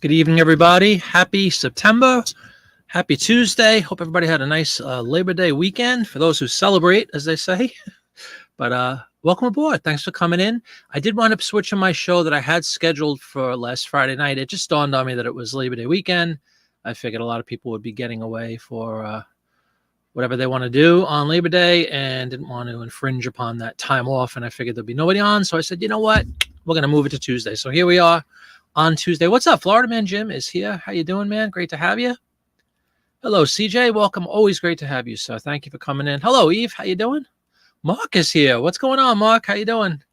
Good evening, everybody. Happy September. Happy Tuesday. Hope everybody had a nice Labor Day weekend for those who celebrate, as they say. But welcome aboard. Thanks for coming in. I did wind up switching my show that I had scheduled for last Friday night. It just dawned on me that it was Labor Day weekend. I figured a lot of people would be getting away for whatever they want to do on Labor Day and didn't want to infringe upon that time off. And I figured there'd be nobody on. So I said, you know what? We're going to move it to Tuesday. So here we are on Tuesday. What's up? Florida Man Jim is here. How you doing, man? Great to have you. Hello, CJ. Welcome. Always great to have you, sir. Thank you for coming in. Hello, Eve. How you doing? Mark is here. What's going on, Mark? How you doing?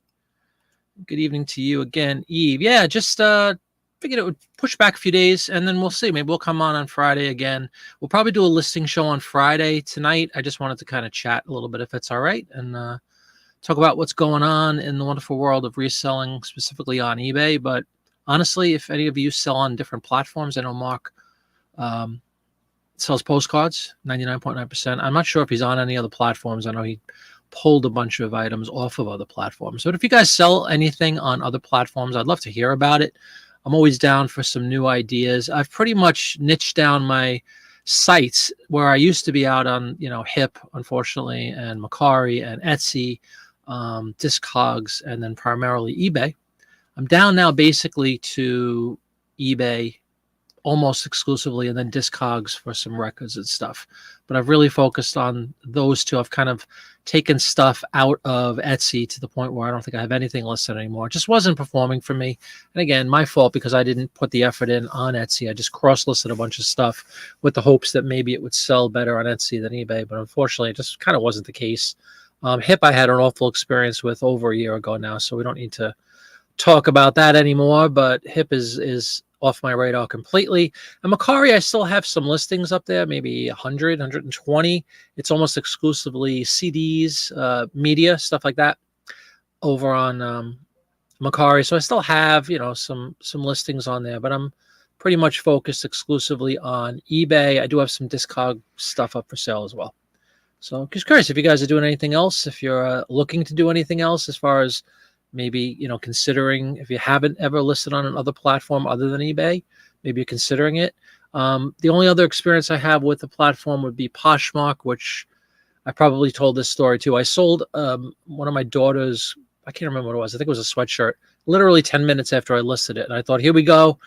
Good evening to you again, Eve. Yeah, just figured it would push back a few days, and then we'll see. Maybe we'll come on Friday again. We'll probably do a listing show on Friday tonight. I just wanted to kind of chat a little bit, if it's all right, and talk about what's going on in the wonderful world of reselling, specifically on eBay. But honestly, if any of you sell on different platforms, I know Mark sells postcards, 99.9%. I'm not sure if he's on any other platforms. I know he pulled a bunch of items off of other platforms. So if you guys sell anything on other platforms, I'd love to hear about it. I'm always down for some new ideas. I've pretty much niched down my sites where I used to be out on, Hip, unfortunately, and Macari and Etsy, Discogs, and then primarily eBay. I'm down now basically to eBay almost exclusively, and then Discogs for some records and stuff. But I've really focused on those two. I've kind of taken stuff out of Etsy to the point where I don't think I have anything listed anymore. It just wasn't performing for me. And again, my fault because I didn't put the effort in on Etsy. I just cross-listed a bunch of stuff with the hopes that maybe it would sell better on Etsy than eBay. But unfortunately, it just kind of wasn't the case. Hip I had an awful experience with over a year ago now, so we don't need to talk about that anymore. But Hip is off my radar completely. And Macari, I still have some listings up there, maybe 100, 120. It's almost exclusively CDs, media, stuff like that over on Macari. So I still have, some listings on there, but I'm pretty much focused exclusively on eBay. I do have some Discog stuff up for sale as well. So just curious if you guys are doing anything else, if you're looking to do anything else as far as maybe, considering if you haven't ever listed on another platform other than eBay, maybe you're considering it. The only other experience I have with the platform would be Poshmark, which I probably told this story too. I sold one of my daughter's, I can't remember what it was. I think it was a sweatshirt, literally 10 minutes after I listed it. And I thought, here we go.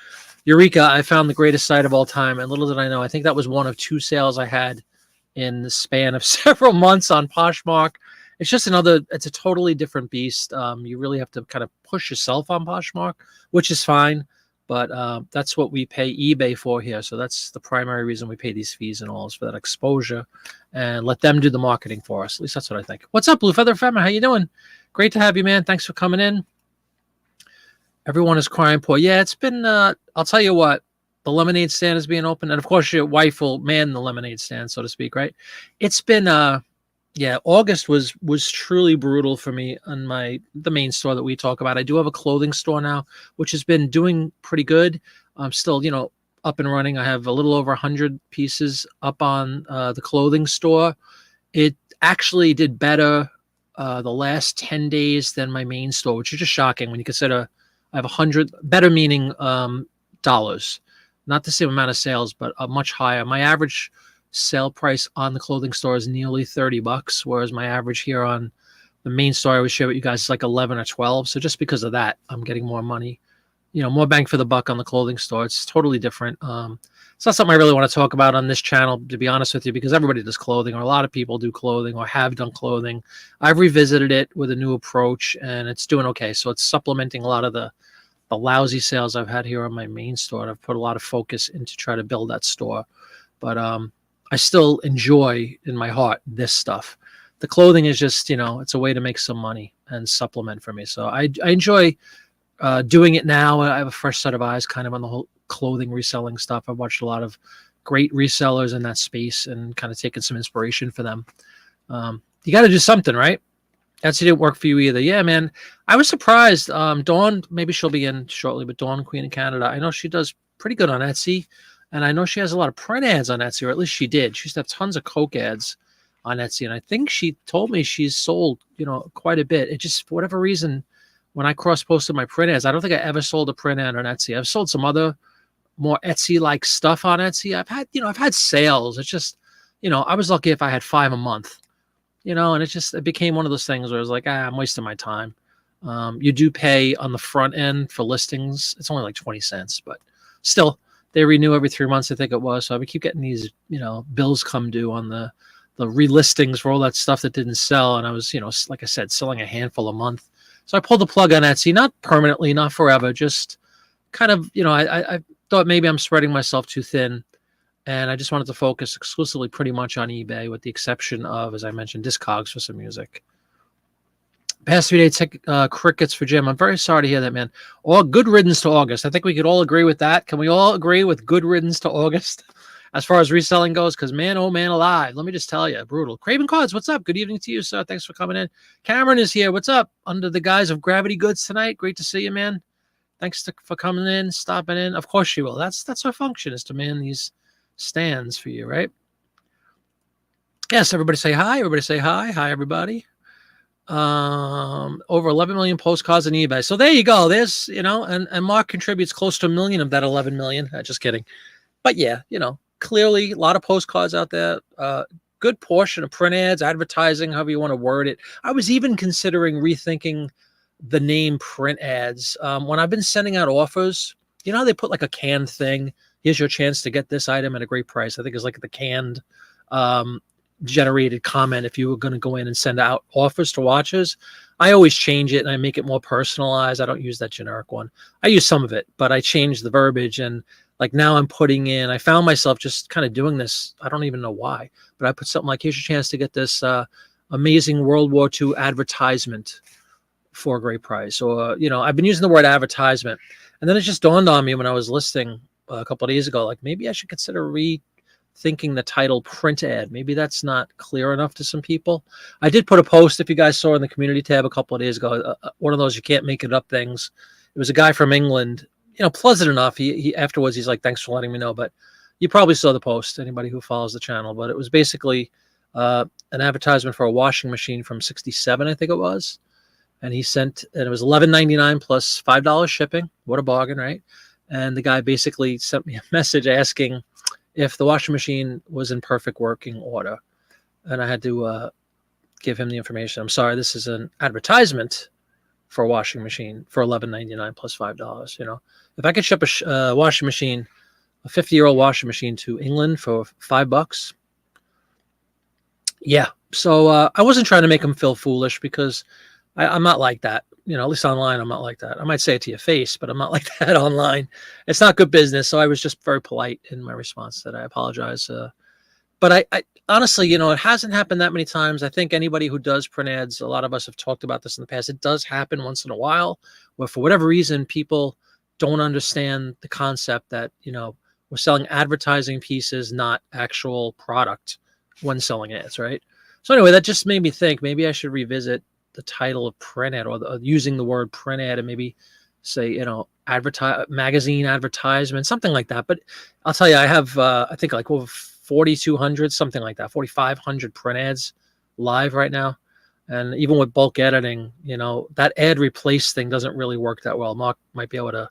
Eureka, I found the greatest site of all time. And little did I know, I think that was one of two sales I had in the span of several months on Poshmark. It's just it's a totally different beast. You really have to kind of push yourself on Poshmark, which is fine. But that's what we pay eBay for here. So that's the primary reason we pay these fees and all, is for that exposure and let them do the marketing for us. At least that's what I think. What's up, Blue Feather Femma? How you doing? Great to have you, man. Thanks for coming in. Everyone is crying poor. Yeah, it's been, I'll tell you what, the lemonade stand is being open. And of course, your wife will man the lemonade stand, so to speak, right? It's been, yeah, August was truly brutal for me on the main store that we talk about. I do have a clothing store now, which has been doing pretty good. I'm still, up and running. I have a little over 100 pieces up on the clothing store. It actually did better the last 10 days than my main store, which is just shocking when you consider I have 100, better meaning dollars. Not the same amount of sales, but much higher. My average sale price on the clothing store is nearly $30, whereas my average here on the main store I always share with you guys is like 11 or 12. So just because of that, I'm getting more money, more bang for the buck on the clothing store. It's totally different. It's not something I really want to talk about on this channel, to be honest with you, because everybody does clothing, or a lot of people do clothing or have done clothing. I've revisited it with a new approach, and it's doing okay. So it's supplementing a lot of the lousy sales I've had here on my main store. And I've put a lot of focus into try to build that store. But I still enjoy in my heart this stuff. The clothing is just, it's a way to make some money and supplement for me. So I enjoy doing it now. I have a fresh set of eyes kind of on the whole clothing reselling stuff. I've watched a lot of great resellers in that space and kind of taken some inspiration for them. You got to do something, right? Etsy didn't work for you either. Yeah, man. I was surprised. Dawn, maybe she'll be in shortly, but Dawn, Queen of Canada, I know she does pretty good on Etsy. And I know she has a lot of print ads on Etsy, or at least she did. She used to have tons of Coke ads on Etsy. And I think she told me she's sold, quite a bit. It just, for whatever reason, when I cross-posted my print ads, I don't think I ever sold a print ad on Etsy. I've sold some other more Etsy-like stuff on Etsy. I've had sales. It's just, I was lucky if I had 5 a month, and it became one of those things where I was like, I'm wasting my time. You do pay on the front end for listings. It's only like 20 cents, but still they renew every 3 months, I think it was. So I would keep getting these, bills come due on the relistings for all that stuff that didn't sell. And I was, like I said, selling a handful a month. So I pulled the plug on Etsy, not permanently, not forever, just kind of, I thought maybe I'm spreading myself too thin. And I just wanted to focus exclusively pretty much on eBay, with the exception of, as I mentioned, Discogs for some music. Past 3 days, crickets for Jim. I'm very sorry to hear that, man. Or good riddance to August. I think we could all agree with that. Can we all agree with good riddance to August as far as reselling goes? Because man, oh man alive, let me just tell you, brutal. Craven Cards, what's up? Good evening to you, sir. Thanks for coming in. Cameron is here. What's up? Under the guise of Gravity Goods tonight. Great to see you, man. Thanks for coming in, stopping in. Of course you will. That's our function, is to man these stands for you, right? Yes, everybody say hi. Everybody say hi. Hi, everybody. Over 11 million postcards on eBay. So there you go. There's, and Mark contributes close to 1 million of that 11 million. Just kidding. But yeah, clearly a lot of postcards out there. Good portion of print ads, advertising, however you want to word it. I was even considering rethinking the name print ads. When I've been sending out offers, they put like a canned thing. Here's your chance to get this item at a great price. I think it's like the canned generated comment if you were going to go in and send out offers to watchers. I always change it and I make it more personalized. I don't use that generic one. I use some of it, but I change the verbiage. And like now I'm putting in, I found myself just kind of doing this. I don't even know why, but I put something like, here's your chance to get this amazing World War II advertisement for a great price. Or, I've been using the word advertisement. And then it just dawned on me when I was listing a couple of days ago, like maybe I should consider rethinking the title print ad. Maybe that's not clear enough to some people. I did put a post, if you guys saw, in the community tab a couple of days ago, one of those you can't make it up things. It was a guy from England, pleasant enough. He afterwards, he's like, thanks for letting me know. But you probably saw the post, anybody who follows the channel. But it was basically an advertisement for a washing machine from '67, I think it was. And he sent, and it was $11.99 plus $5 shipping. What a bargain, right? And the guy basically sent me a message asking if the washing machine was in perfect working order. And I had to give him the information. I'm sorry, this is an advertisement for a washing machine for $11.99 plus $5. If I could ship a washing machine, a 50-year-old washing machine to England for $5, yeah. So I wasn't trying to make him feel foolish, because I'm not like that. At least online, I'm not like that. I might say it to your face, but I'm not like that online. It's not good business. So I was just very polite in my response that I apologize. But I honestly, it hasn't happened that many times. I think anybody who does print ads, a lot of us have talked about this in the past. It does happen once in a while where, for whatever reason, people don't understand the concept that, we're selling advertising pieces, not actual product when selling ads, right? So anyway, that just made me think maybe I should revisit the title of print ad, or using the word print ad, and maybe say, magazine advertisement, something like that. But I'll tell you, I have, I think like over 4,200, something like that, 4,500 print ads live right now. And even with bulk editing, that ad replace thing doesn't really work that well. Mark might be able to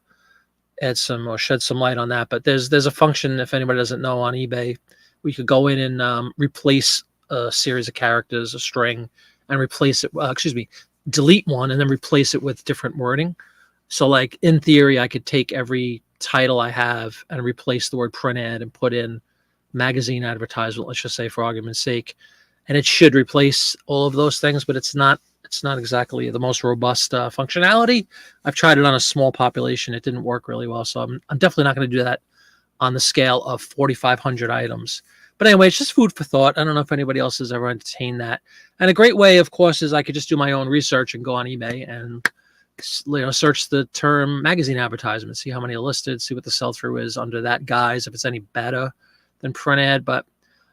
add some or shed some light on that. But there's a function, if anybody doesn't know, on eBay, we could go in and replace a series of characters, a string, and replace it, delete one and then replace it with different wording. So like in theory, I could take every title I have and replace the word print ad and put in magazine advertisement, let's just say, for argument's sake. And it should replace all of those things, but it's not exactly the most robust functionality. I've tried it on a small population. It didn't work really well. So I'm definitely not going to do that on the scale of 4,500 items. But anyway, it's just food for thought. I don't know if anybody else has ever entertained that. And a great way, of course, is I could just do my own research and go on eBay and search the term magazine advertisement, see how many are listed, see what the sell-through is under that guise, if it's any better than print ad. But,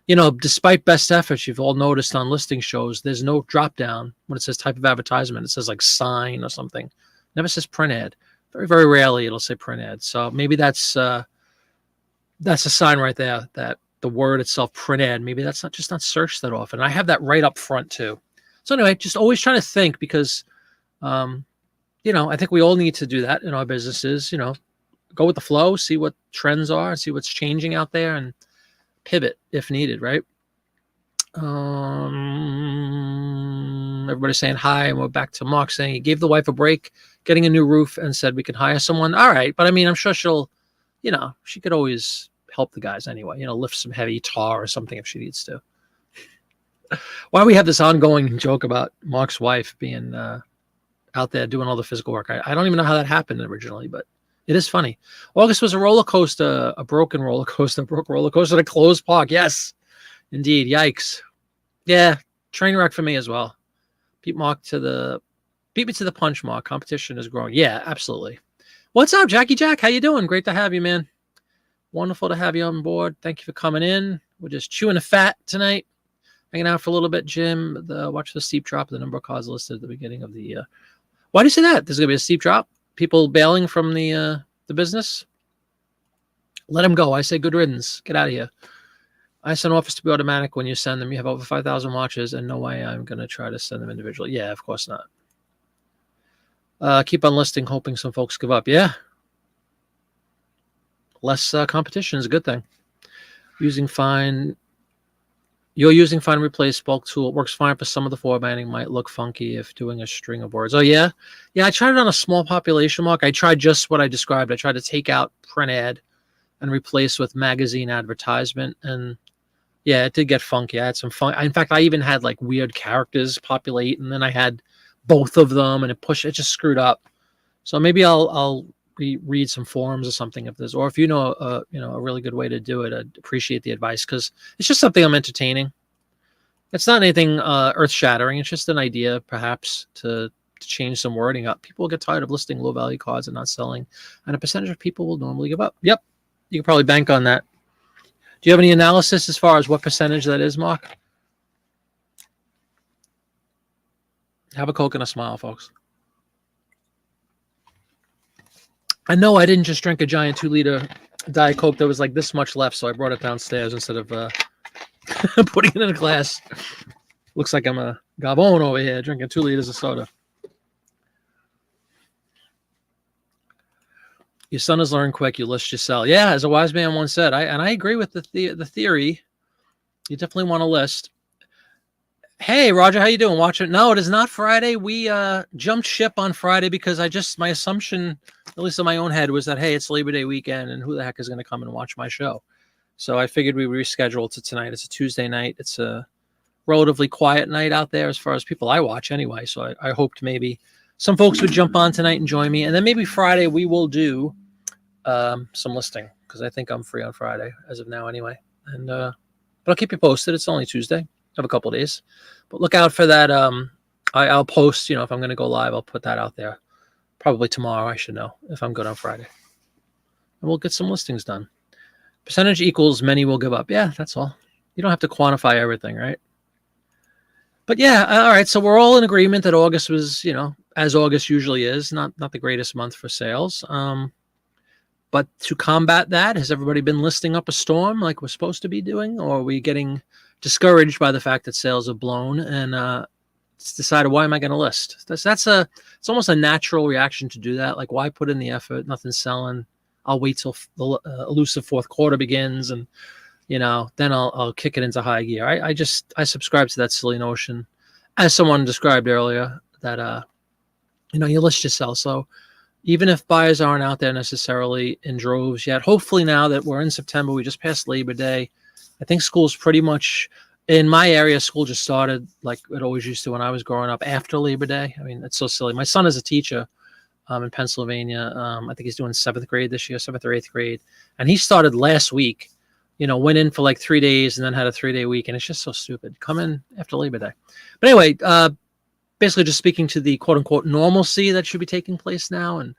despite best efforts, you've all noticed on listing shows, there's no drop down when it says type of advertisement. It says like sign or something. It never says print ad. Very, very rarely it'll say print ad. So maybe that's a sign right there that the word itself, print ad, maybe that's not searched that often. And I have that right up front too. So anyway, just always trying to think, because, I think we all need to do that in our businesses, go with the flow, see what trends are, see what's changing out there, and pivot if needed, right? Everybody's saying hi, and we're back to Mark saying he gave the wife a break, getting a new roof, and said we can hire someone. All right, but I mean, I'm sure she'll, she could always help the guys anyway. Lift some heavy tar or something if she needs to. Why we have this ongoing joke about Mark's wife being out there doing all the physical work. I don't even know how that happened originally, but it is funny. August was a roller coaster, a broken roller coaster, a broke roller coaster, a closed park. Yes, indeed. Yikes. Yeah, train wreck for me as well. Beat me to the punch, Mark. Competition is growing. Yeah, absolutely. What's up, Jackie Jack? How you doing? Great to have you, man. Wonderful to have you on board. Thank you for coming in. We're just chewing the fat tonight. Hanging out for a little bit, Jim. Watch the steep drop of the number of cars listed at the beginning of the. Why do you say that? There's going to be a steep drop. People bailing from the business. Let them go. I say good riddance. Get out of here. I send offers to be automatic when you send them. You have over 5,000 watches, and no way I'm going to try to send them individually. Yeah, of course not. Keep on listing, hoping some folks give up. Yeah. Less competition is a good thing. You're using find replace bulk tool. It works fine for some of the formatting. Might look funky if doing a string of words. Oh, yeah? Yeah, I tried it on a small population, Mark. I tried just what I described. I tried to take out print ad and replace with magazine advertisement. And, yeah, it did get funky. I had some fun. In fact, I even had, like, weird characters populate, and then I had both of them, and it just screwed up. So maybe I'll read some forums or something if there's, or if you know a really good way to do it, I'd appreciate the advice, because it's just something I'm entertaining. It's not anything earth-shattering. It's just an idea, perhaps, to change some wording up. People will get tired of listing low-value cards and not selling, and a percentage of people will normally give up. Yep, you can probably bank on that. Do you have any analysis as far as what percentage that is, Mark? Have a Coke and a smile, folks. I know I didn't just drink a giant 2-liter Diet Coke. There was like this much left, so I brought it downstairs instead of putting it in a glass. Looks like I'm a Gabon over here drinking 2 liters of soda. Your son is learning quick. You list, you sell. Yeah, as a wise man once said, I agree with the theory. You definitely want to list. Hey, Roger, how you doing? Watching? No, it is not Friday. We jumped ship on Friday because my assumption, at least in my own head, was that, hey, it's Labor Day weekend, and who the heck is going to come and watch my show? So I figured we reschedule to tonight. It's a Tuesday night. It's a relatively quiet night out there as far as people I watch anyway. So I hoped maybe some folks would jump on tonight and join me. And then maybe Friday we will do some listing, because I think I'm free on Friday as of now anyway. And but I'll keep you posted. It's only Tuesday. Have a couple of days, but look out for that. I'll post, if I'm going to go live, I'll put that out there probably tomorrow. I should know if I'm good on Friday, and we'll get some listings done. Percentage equals many will give up. Yeah, that's all. You don't have to quantify everything, right? But yeah, all right. So we're all in agreement that August was, as August usually is, not the greatest month for sales. But to combat that, has everybody been listing up a storm like we're supposed to be doing, or are we getting discouraged by the fact that sales have blown and decided, why am I going to list? It's almost a natural reaction to do that. Like, why put in the effort? Nothing's selling. I'll wait till the elusive fourth quarter begins, and then I'll kick it into high gear. I subscribe to that silly notion, as someone described earlier, that you list, you sell. So even if buyers aren't out there necessarily in droves yet, hopefully now that we're in September, we just passed Labor Day. I think school's pretty much, in my area, school just started like it always used to when I was growing up after Labor Day. I mean, it's so silly. My son is a teacher in Pennsylvania. I think he's doing 7th grade this year, 7th or 8th grade. And he started last week, went in for like 3 days and then had a 3-day week. And it's just so stupid. Come in after Labor Day. But anyway, basically just speaking to the quote unquote normalcy that should be taking place now. And,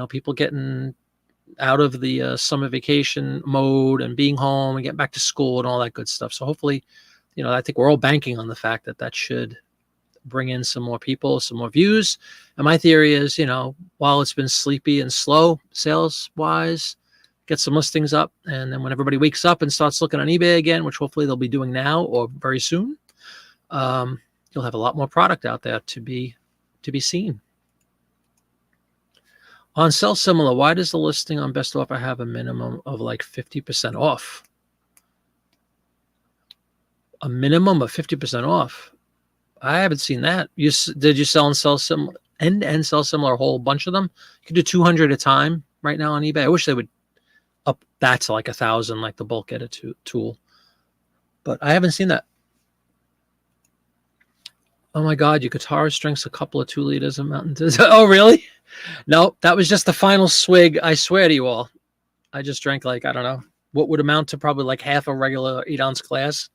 people getting out of the summer vacation mode and being home and getting back to school and all that good stuff. So hopefully, I think we're all banking on the fact that should bring in some more people, some more views. And my theory is, while it's been sleepy and slow sales wise, get some listings up. And then when everybody wakes up and starts looking on eBay again, which hopefully they'll be doing now or very soon, you'll have a lot more product out there to be seen. On Sell Similar, why does the listing on Best Offer have a minimum of like 50% off? A minimum of 50% off. I haven't seen that. Did you sell and sell similar and sell similar a whole bunch of them? You can do 200 at a time right now on eBay. I wish they would up that to like 1,000, like the bulk edit tool. But I haven't seen that. Oh my God, your guitarist drinks a couple of 2 liters of Mountain Dew. Oh, really? No, that was just the final swig. I swear to you all. I just drank like, I don't know, what would amount to probably like half a regular 8-ounce glass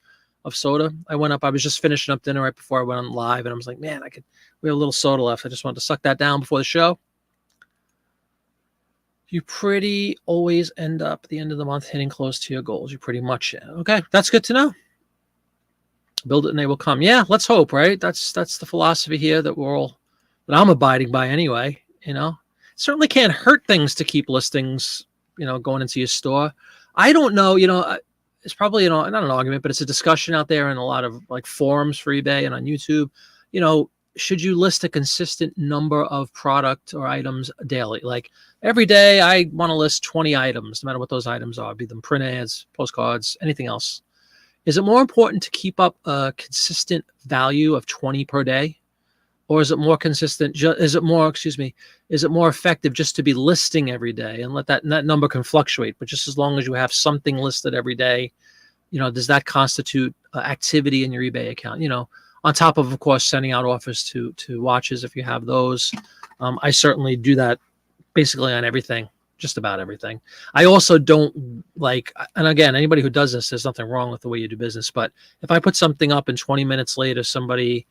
of soda. I was just finishing up dinner right before I went on live, and I was like, man, we have a little soda left. I just wanted to suck that down before the show. You pretty always end up at the end of the month hitting close to your goals. You pretty much, okay, that's good to know. Build it and they will come. Yeah, let's hope, right? That's the philosophy here that I'm abiding by anyway. Certainly can't hurt things to keep listings, going into your store. I don't know, it's probably, not an argument, but it's a discussion out there in a lot of like forums for eBay and on YouTube. Should you list a consistent number of product or items daily? Like every day I want to list 20 items, no matter what those items are, be them print ads, postcards, anything else. Is it more important to keep up a consistent value of 20 per day? Or is it more consistent? Is it more effective just to be listing every day and let that number can fluctuate? But just as long as you have something listed every day, does that constitute activity in your eBay account? On top of course, sending out offers to watches if you have those. I certainly do that basically on everything, just about everything. I also don't like, and again, anybody who does this, there's nothing wrong with the way you do business. But if I put something up and 20 minutes later, somebody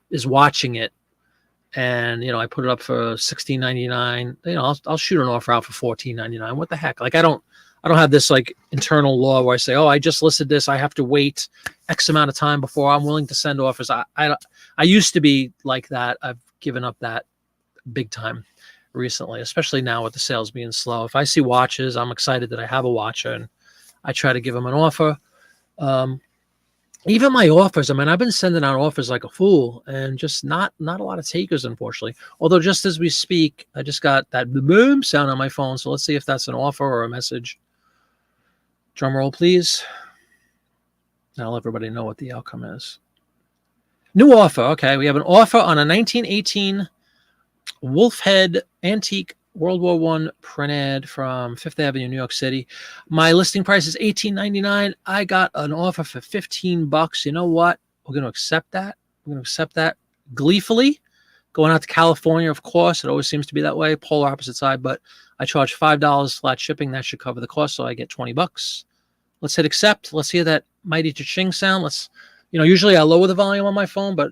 is watching it, and I put it up for $16.99, I'll shoot an offer out for $14.99. What the heck? Like I don't have this like internal law where I say, oh, I just listed this, I have to wait X amount of time before I'm willing to send offers. I used to be like that. I've given up that big time recently, especially now with the sales being slow. If I see watches, I'm excited that I have a watch, and I try to give them an offer. Even my offers, I've been sending out offers like a fool, and just not a lot of takers, unfortunately. Although just as we speak, I just got that boom sound on my phone. So let's see if that's an offer or a message. Drum roll, please. Now let everybody know what the outcome is. New offer. Okay, we have an offer on a 1918 Wolfhead antique World War I print ad from Fifth Avenue, New York City. My listing price is $18.99. I got an offer for $15. You know what? We're going to accept that. We're going to accept that gleefully. Going out to California, of course. It always seems to be that way. Polar opposite side. But I charge $5 flat shipping. That should cover the cost, so I get $20. Let's hit accept. Let's hear that mighty cha-ching sound. Usually I lower the volume on my phone, but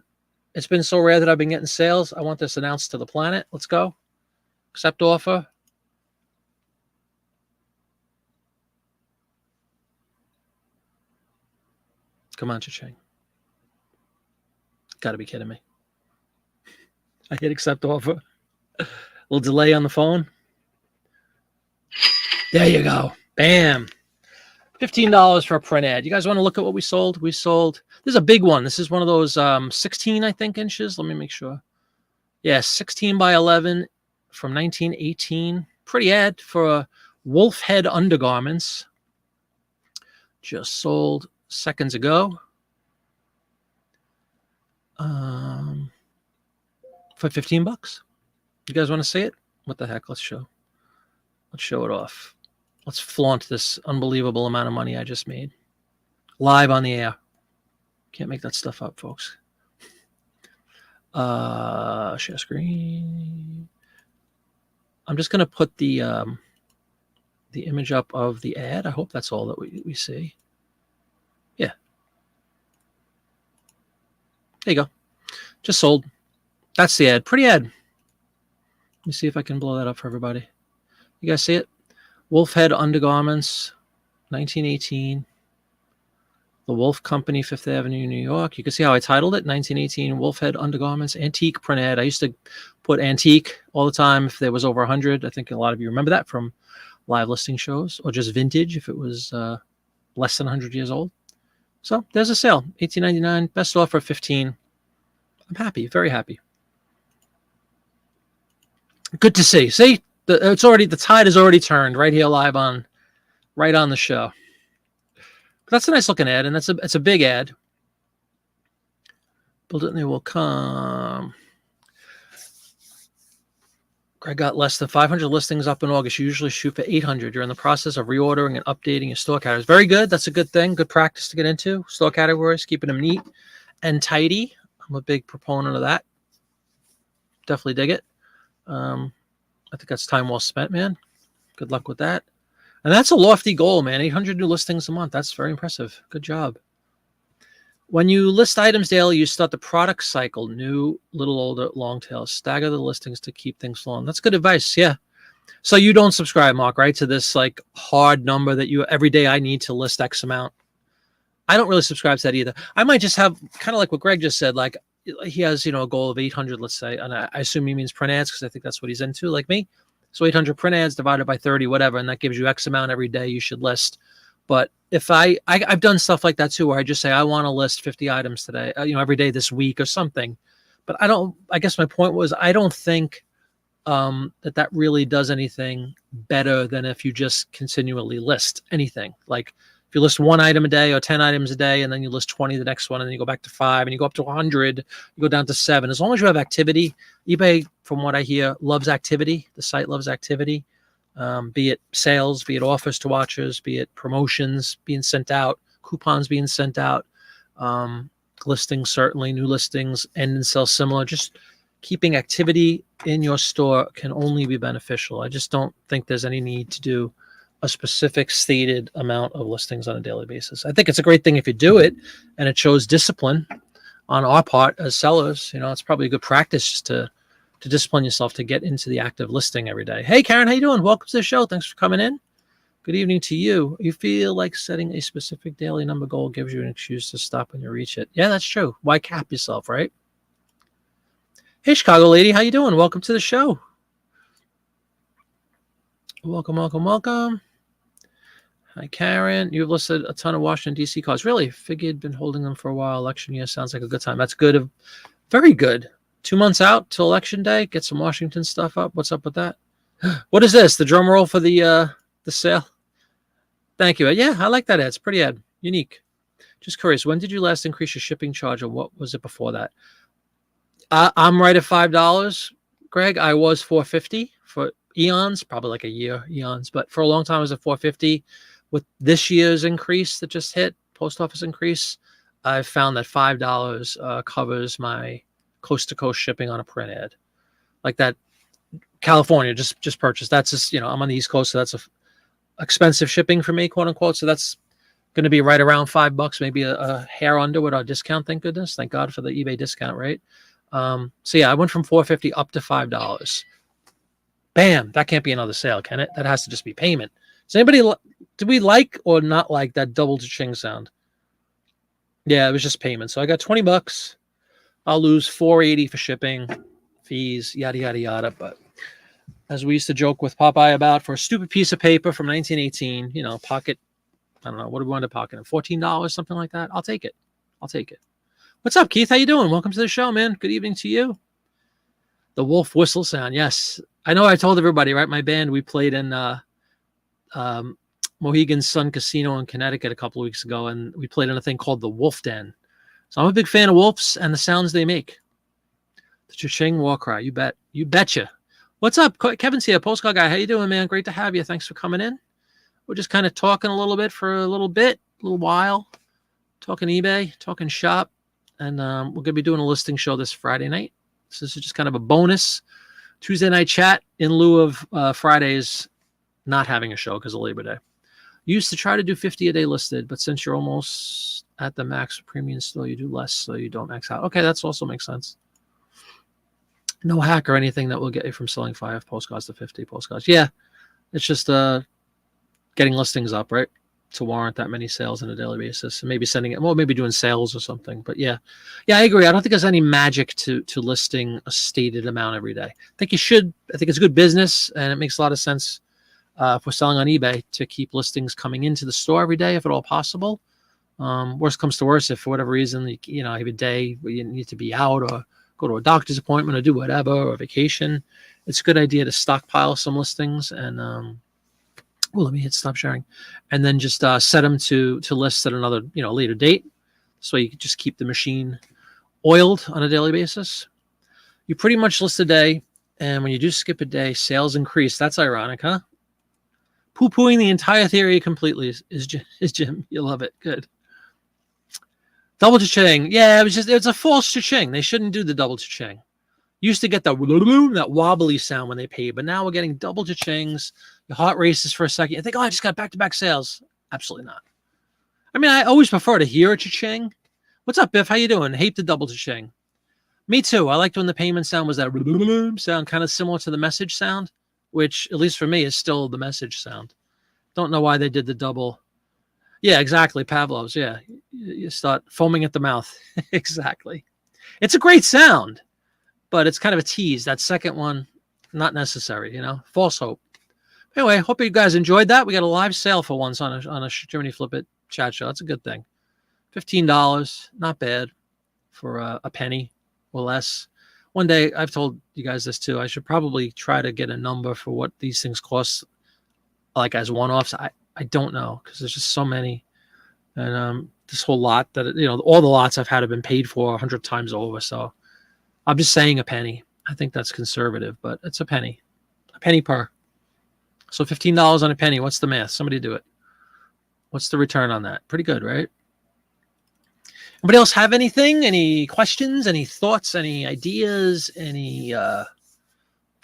it's been so rare that I've been getting sales. I want this announced to the planet. Let's go. Accept offer. Come on, cha-ching. Got to be kidding me. I hit accept offer. A little delay on the phone. There you go. Bam. $15 for a print ad. You guys want to look at what we sold? This is a big one. This is one of those 16, I think, inches. Let me make sure. Yeah, 16 by 11 from 1918. Pretty ad for a Wolfhead undergarments. Just sold seconds ago. For $15. You guys want to see it? What the heck? Let's show it off. Let's flaunt this unbelievable amount of money I just made. Live on the air. Can't make that stuff up, folks. Share screen. I'm just going to put the image up of the ad. I hope that's all that we see. Yeah. There you go. Just sold. That's the ad. Pretty ad. Let me see if I can blow that up for everybody. You guys see it? Wolfhead undergarments, 1918. The Wolf Company, Fifth Avenue, New York. You can see how I titled it, 1918 Wolfhead undergarments, antique print ad. I used to put antique all the time if there was over 100. I think a lot of you remember that from live listing shows, or just vintage if it was less than 100 years old. So there's a sale, $18.99, best offer, $15. I'm happy, very happy. Good to see. See, the tide is already turned right here live on right on the show. But that's a nice looking ad, and it's a big ad. Build it and they will come. Greg got less than 500 listings up in August. You usually shoot for 800. You're in the process of reordering and updating your store categories. Very good. That's a good thing. Good practice to get into. Store categories, keeping them neat and tidy. I'm a big proponent of that. Definitely dig it. I think that's time well spent, man. Good luck with that. And that's a lofty goal, man. 800 new listings a month. That's very impressive. Good job. When you list items daily, you start the product cycle, new, little older, long tail. Stagger the listings to keep things flowing. That's good advice. Yeah. So you don't subscribe, Mark, right, to this like hard number that you every day I need to list X amount. I don't really subscribe to that either. I might just have kind of like what Greg just said, like he has, a goal of 800, let's say, and I assume he means print ads because I think that's what he's into, like me. So 800 print ads divided by 30, whatever, and that gives you X amount every day you should list. But if I've done stuff like that too, where I just say I want to list 50 items today, every day this week or something. But I guess my point was I don't think that really does anything better than if you just continually list anything. Like if you list one item a day or 10 items a day, and then you list 20 the next one, and then you go back to 5, and you go up to 100, you go down to 7. As long as you have activity, eBay, from what I hear, loves activity. The site loves activity. Be it sales, be it offers to watchers, be it promotions being sent out, coupons being sent out, listings, certainly new listings, end and sell similar. Just keeping activity in your store can only be beneficial. I just don't think there's any need to do a specific stated amount of listings on a daily basis. I think it's a great thing if you do it, and it shows discipline on our part as sellers. It's probably a good practice just to discipline yourself to get into the active listing every day. Hey, Karen, how you doing? Welcome to the show. Thanks for coming in. Good evening to you. You feel like setting a specific daily number goal gives you an excuse to stop when you reach it. Yeah, that's true. Why cap yourself, right? Hey, Chicago lady, how you doing? Welcome to the show. Welcome, welcome, welcome. Hi, Karen. You've listed a ton of Washington, D.C. cars. Really? Figured been holding them for a while. Election year sounds like a good time. That's good. Very good. 2 months out till election day. Get some Washington stuff up. What's up with that? What is this? The drum roll for the sale? Thank you. Yeah, I like that ad. It's pretty ad. Unique. Just curious, when did you last increase your shipping charge, or what was it before that? I'm right at $5, Greg. I was $4.50 for eons, probably like a year, eons. But for a long time, I was at $4.50. With this year's increase that just hit, post office increase, I've found that $5 covers my coast-to-coast shipping on a print ad. Like that California just purchased. That's just, I'm on the East Coast, so that's expensive shipping for me, quote unquote. So that's going to be right around $5, maybe a hair under with our discount. Thank goodness. Thank God for the eBay discount, right? So yeah, I went from $4.50 up to $5. Bam. That can't be another sale, can it? That has to just be payment. Does anybody, do we like or not like that double cha-ching sound? Yeah, it was just payment. So I got $20. I'll lose $4.80 for shipping, fees, yada, yada, yada. But as we used to joke with Popeye about, for a stupid piece of paper from 1918, pocket, I don't know, what do we want to pocket? $14, something like that. I'll take it. What's up, Keith? How you doing? Welcome to the show, man. Good evening to you. The wolf whistle sound. Yes. I know I told everybody, right? My band, we played in Mohegan Sun Casino in Connecticut a couple of weeks ago, and we played in a thing called the Wolf Den. So I'm a big fan of wolves and the sounds they make. The cha-ching war cry. You bet. You betcha. What's up? Kevin's here, postcard guy. How you doing, man? Great to have you. Thanks for coming in. We're just kind of talking a little bit for a little while. Talking eBay, talking shop. And we're going to be doing a listing show this Friday night. So this is just kind of a bonus Tuesday night chat in lieu of Fridays not having a show because of Labor Day. Used to try to do 50 a day listed, but since you're almost at the max for premium still, you do less so you don't max out. Okay, that's also makes sense. No hack or anything that will get you from selling 5 postcards to 50 postcards. Yeah, it's just getting listings up, right, to warrant that many sales on a daily basis, and maybe sending it, well, maybe doing sales or something. But yeah, I agree. I don't think there's any magic to listing a stated amount every day. I think you should. I think it's good business, and it makes a lot of sense if we're selling on eBay to keep listings coming into the store every day, if at all possible. Worst comes to worst, if for whatever reason, you have a day where you need to be out or go to a doctor's appointment or do whatever, or vacation, it's a good idea to stockpile some listings and let me hit stop sharing, and then just set them to lists at another later date, so you can just keep the machine oiled on a daily basis. You pretty much list a day, and when you do skip a day, sales increase. That's ironic, huh? Poo-pooing the entire theory completely is Jim. You love it. Good. Double cha-ching. Yeah, it's a false cha-ching. They shouldn't do the double cha-ching. Used to get that wobbly sound when they paid, but now we're getting double cha-chings. Your heart races for a second. You think, oh, I just got back-to-back sales. Absolutely not. I mean, I always prefer to hear a cha-ching. What's up, Biff? How you doing? Hate the double cha-ching. Me too. I liked when the payment sound was that sound, kind of similar to the message sound, which, at least for me, is still the message sound. Don't know why they did the double. Yeah, exactly. Pavlov's. Yeah. You start foaming at the mouth. Exactly. It's a great sound, but it's kind of a tease. That second one, not necessary, false hope. Anyway, hope you guys enjoyed that. We got a live sale for once on a Jiminy Flip It chat show. That's a good thing. $15, not bad for a penny or less. One day, I've told you guys this too, I should probably try to get a number for what these things cost, like as one-offs. I don't know, because there's just so many. And this whole lot that, all the lots I've had have been paid for 100 times over. So I'm just saying a penny. I think that's conservative, but it's a penny per. So $15 on a penny. What's the math? Somebody do it. What's the return on that? Pretty good, right? Anybody else have anything? Any questions? Any thoughts? Any ideas? Any, if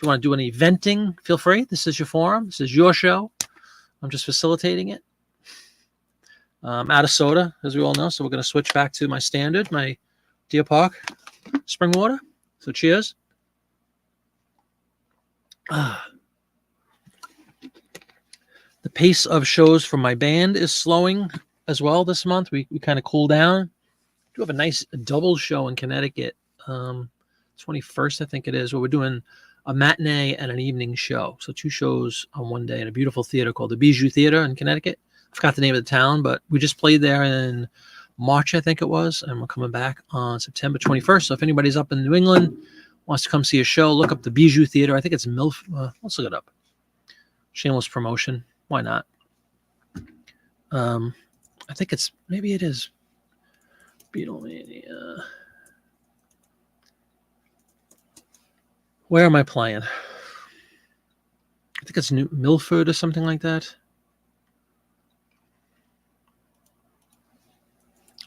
you want to do any venting, feel free. This is your forum. This is your show. I'm just facilitating it. Out of soda, as we all know. So we're going to switch back to my standard, my Deer Park spring water. So cheers. The pace of shows from my band is slowing as well this month. We kind of cool down. We have a nice double show in Connecticut, 21st, I think it is, where we're doing a matinee and an evening show. So 2 shows on one day in a beautiful theater called the Bijou Theater in Connecticut. I forgot the name of the town, but we just played there in March, I think it was, and we're coming back on September 21st. So if anybody's up in New England, wants to come see a show, look up the Bijou Theater. I think it's let's look it up. Shameless promotion. Why not? I think maybe it is Beatlemania. Where am I playing? I think it's New Milford or something like that.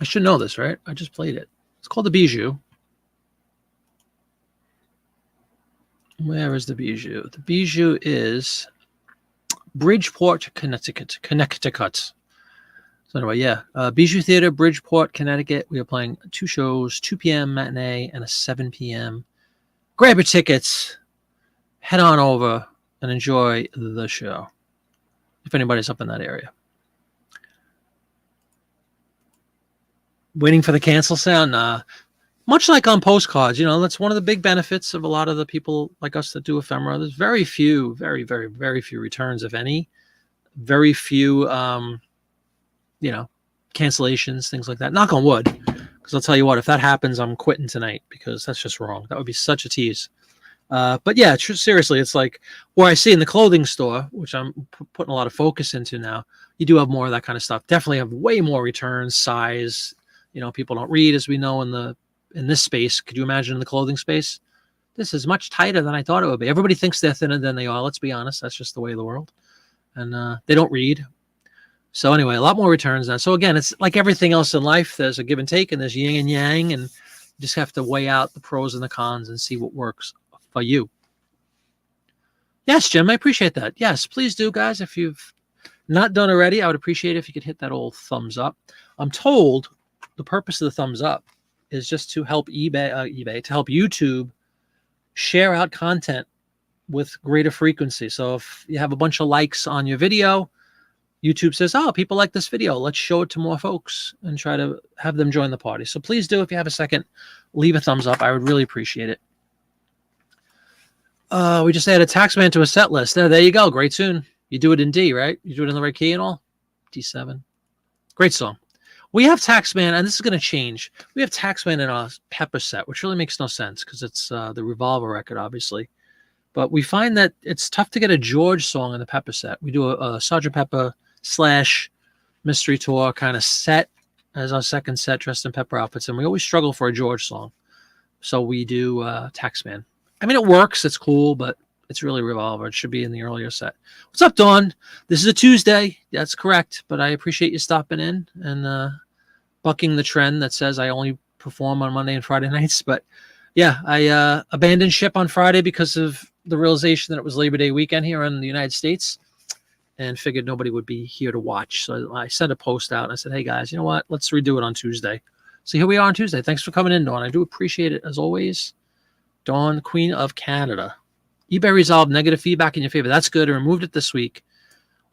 I should know this, right? I just played it. It's called the Bijou. Where is the Bijou? The Bijou is Bridgeport, Connecticut. So anyway, yeah. Bijou Theater, Bridgeport, Connecticut. We are playing 2 shows, 2 p.m. matinee and a 7 p.m. Grab your tickets, head on over, and enjoy the show, if anybody's up in that area. Waiting for the cancel sound? Much like on postcards, that's one of the big benefits of a lot of the people like us that do ephemera. There's very few, very, very, very few returns, if any. Very few, cancellations, things like that. Knock on wood, because I'll tell you what, if that happens, I'm quitting tonight, because that's just wrong. That would be such a tease. But yeah, seriously, it's like where I see in the clothing store, which I'm putting a lot of focus into now, you do have more of that kind of stuff. Definitely have way more returns, size. People don't read, as we know, in this space. Could you imagine in the clothing space? This is much tighter than I thought it would be. Everybody thinks they're thinner than they are. Let's be honest. That's just the way of the world. And they don't read. So anyway, a lot more returns now. So again, it's like everything else in life. There's a give and take, and there's yin and yang, and you just have to weigh out the pros and the cons and see what works for you. Yes, Jim, I appreciate that. Yes, please do, guys. If you've not done already, I would appreciate it if you could hit that old thumbs up. I'm told the purpose of the thumbs up is just to help eBay, to help YouTube share out content with greater frequency. So if you have a bunch of likes on your video, YouTube says, oh, people like this video. Let's show it to more folks and try to have them join the party. So please do, if you have a second, leave a thumbs up. I would really appreciate it. We just added Taxman to a set list. There you go. Great tune. You do it in D, right? You do it in the right key and all? D7. Great song. We have Taxman, and this is going to change. We have Taxman in our Pepper set, which really makes no sense because it's the Revolver record, obviously. But we find that it's tough to get a George song in the Pepper set. We do a Sergeant Pepper / Mystery Tour kind of set as our second set, dressed in Pepper outfits, and we always struggle for a George song. So we do Taxman. I mean, it works. It's cool, but it's really Revolver. It should be in the earlier set. What's up, Dawn? This is a Tuesday. That's correct, but I appreciate you stopping in and bucking the trend that says I only perform on Monday and Friday nights. But yeah, I abandoned ship on Friday because of the realization that it was Labor Day weekend here in the United States, and figured nobody would be here to watch. So I sent a post out and I said, hey guys, you know what? Let's redo it on Tuesday. So here we are on Tuesday. Thanks for coming in, Dawn. I do appreciate it as always. Dawn, Queen of Canada. eBay resolved negative feedback in your favor. That's good. I removed it this week.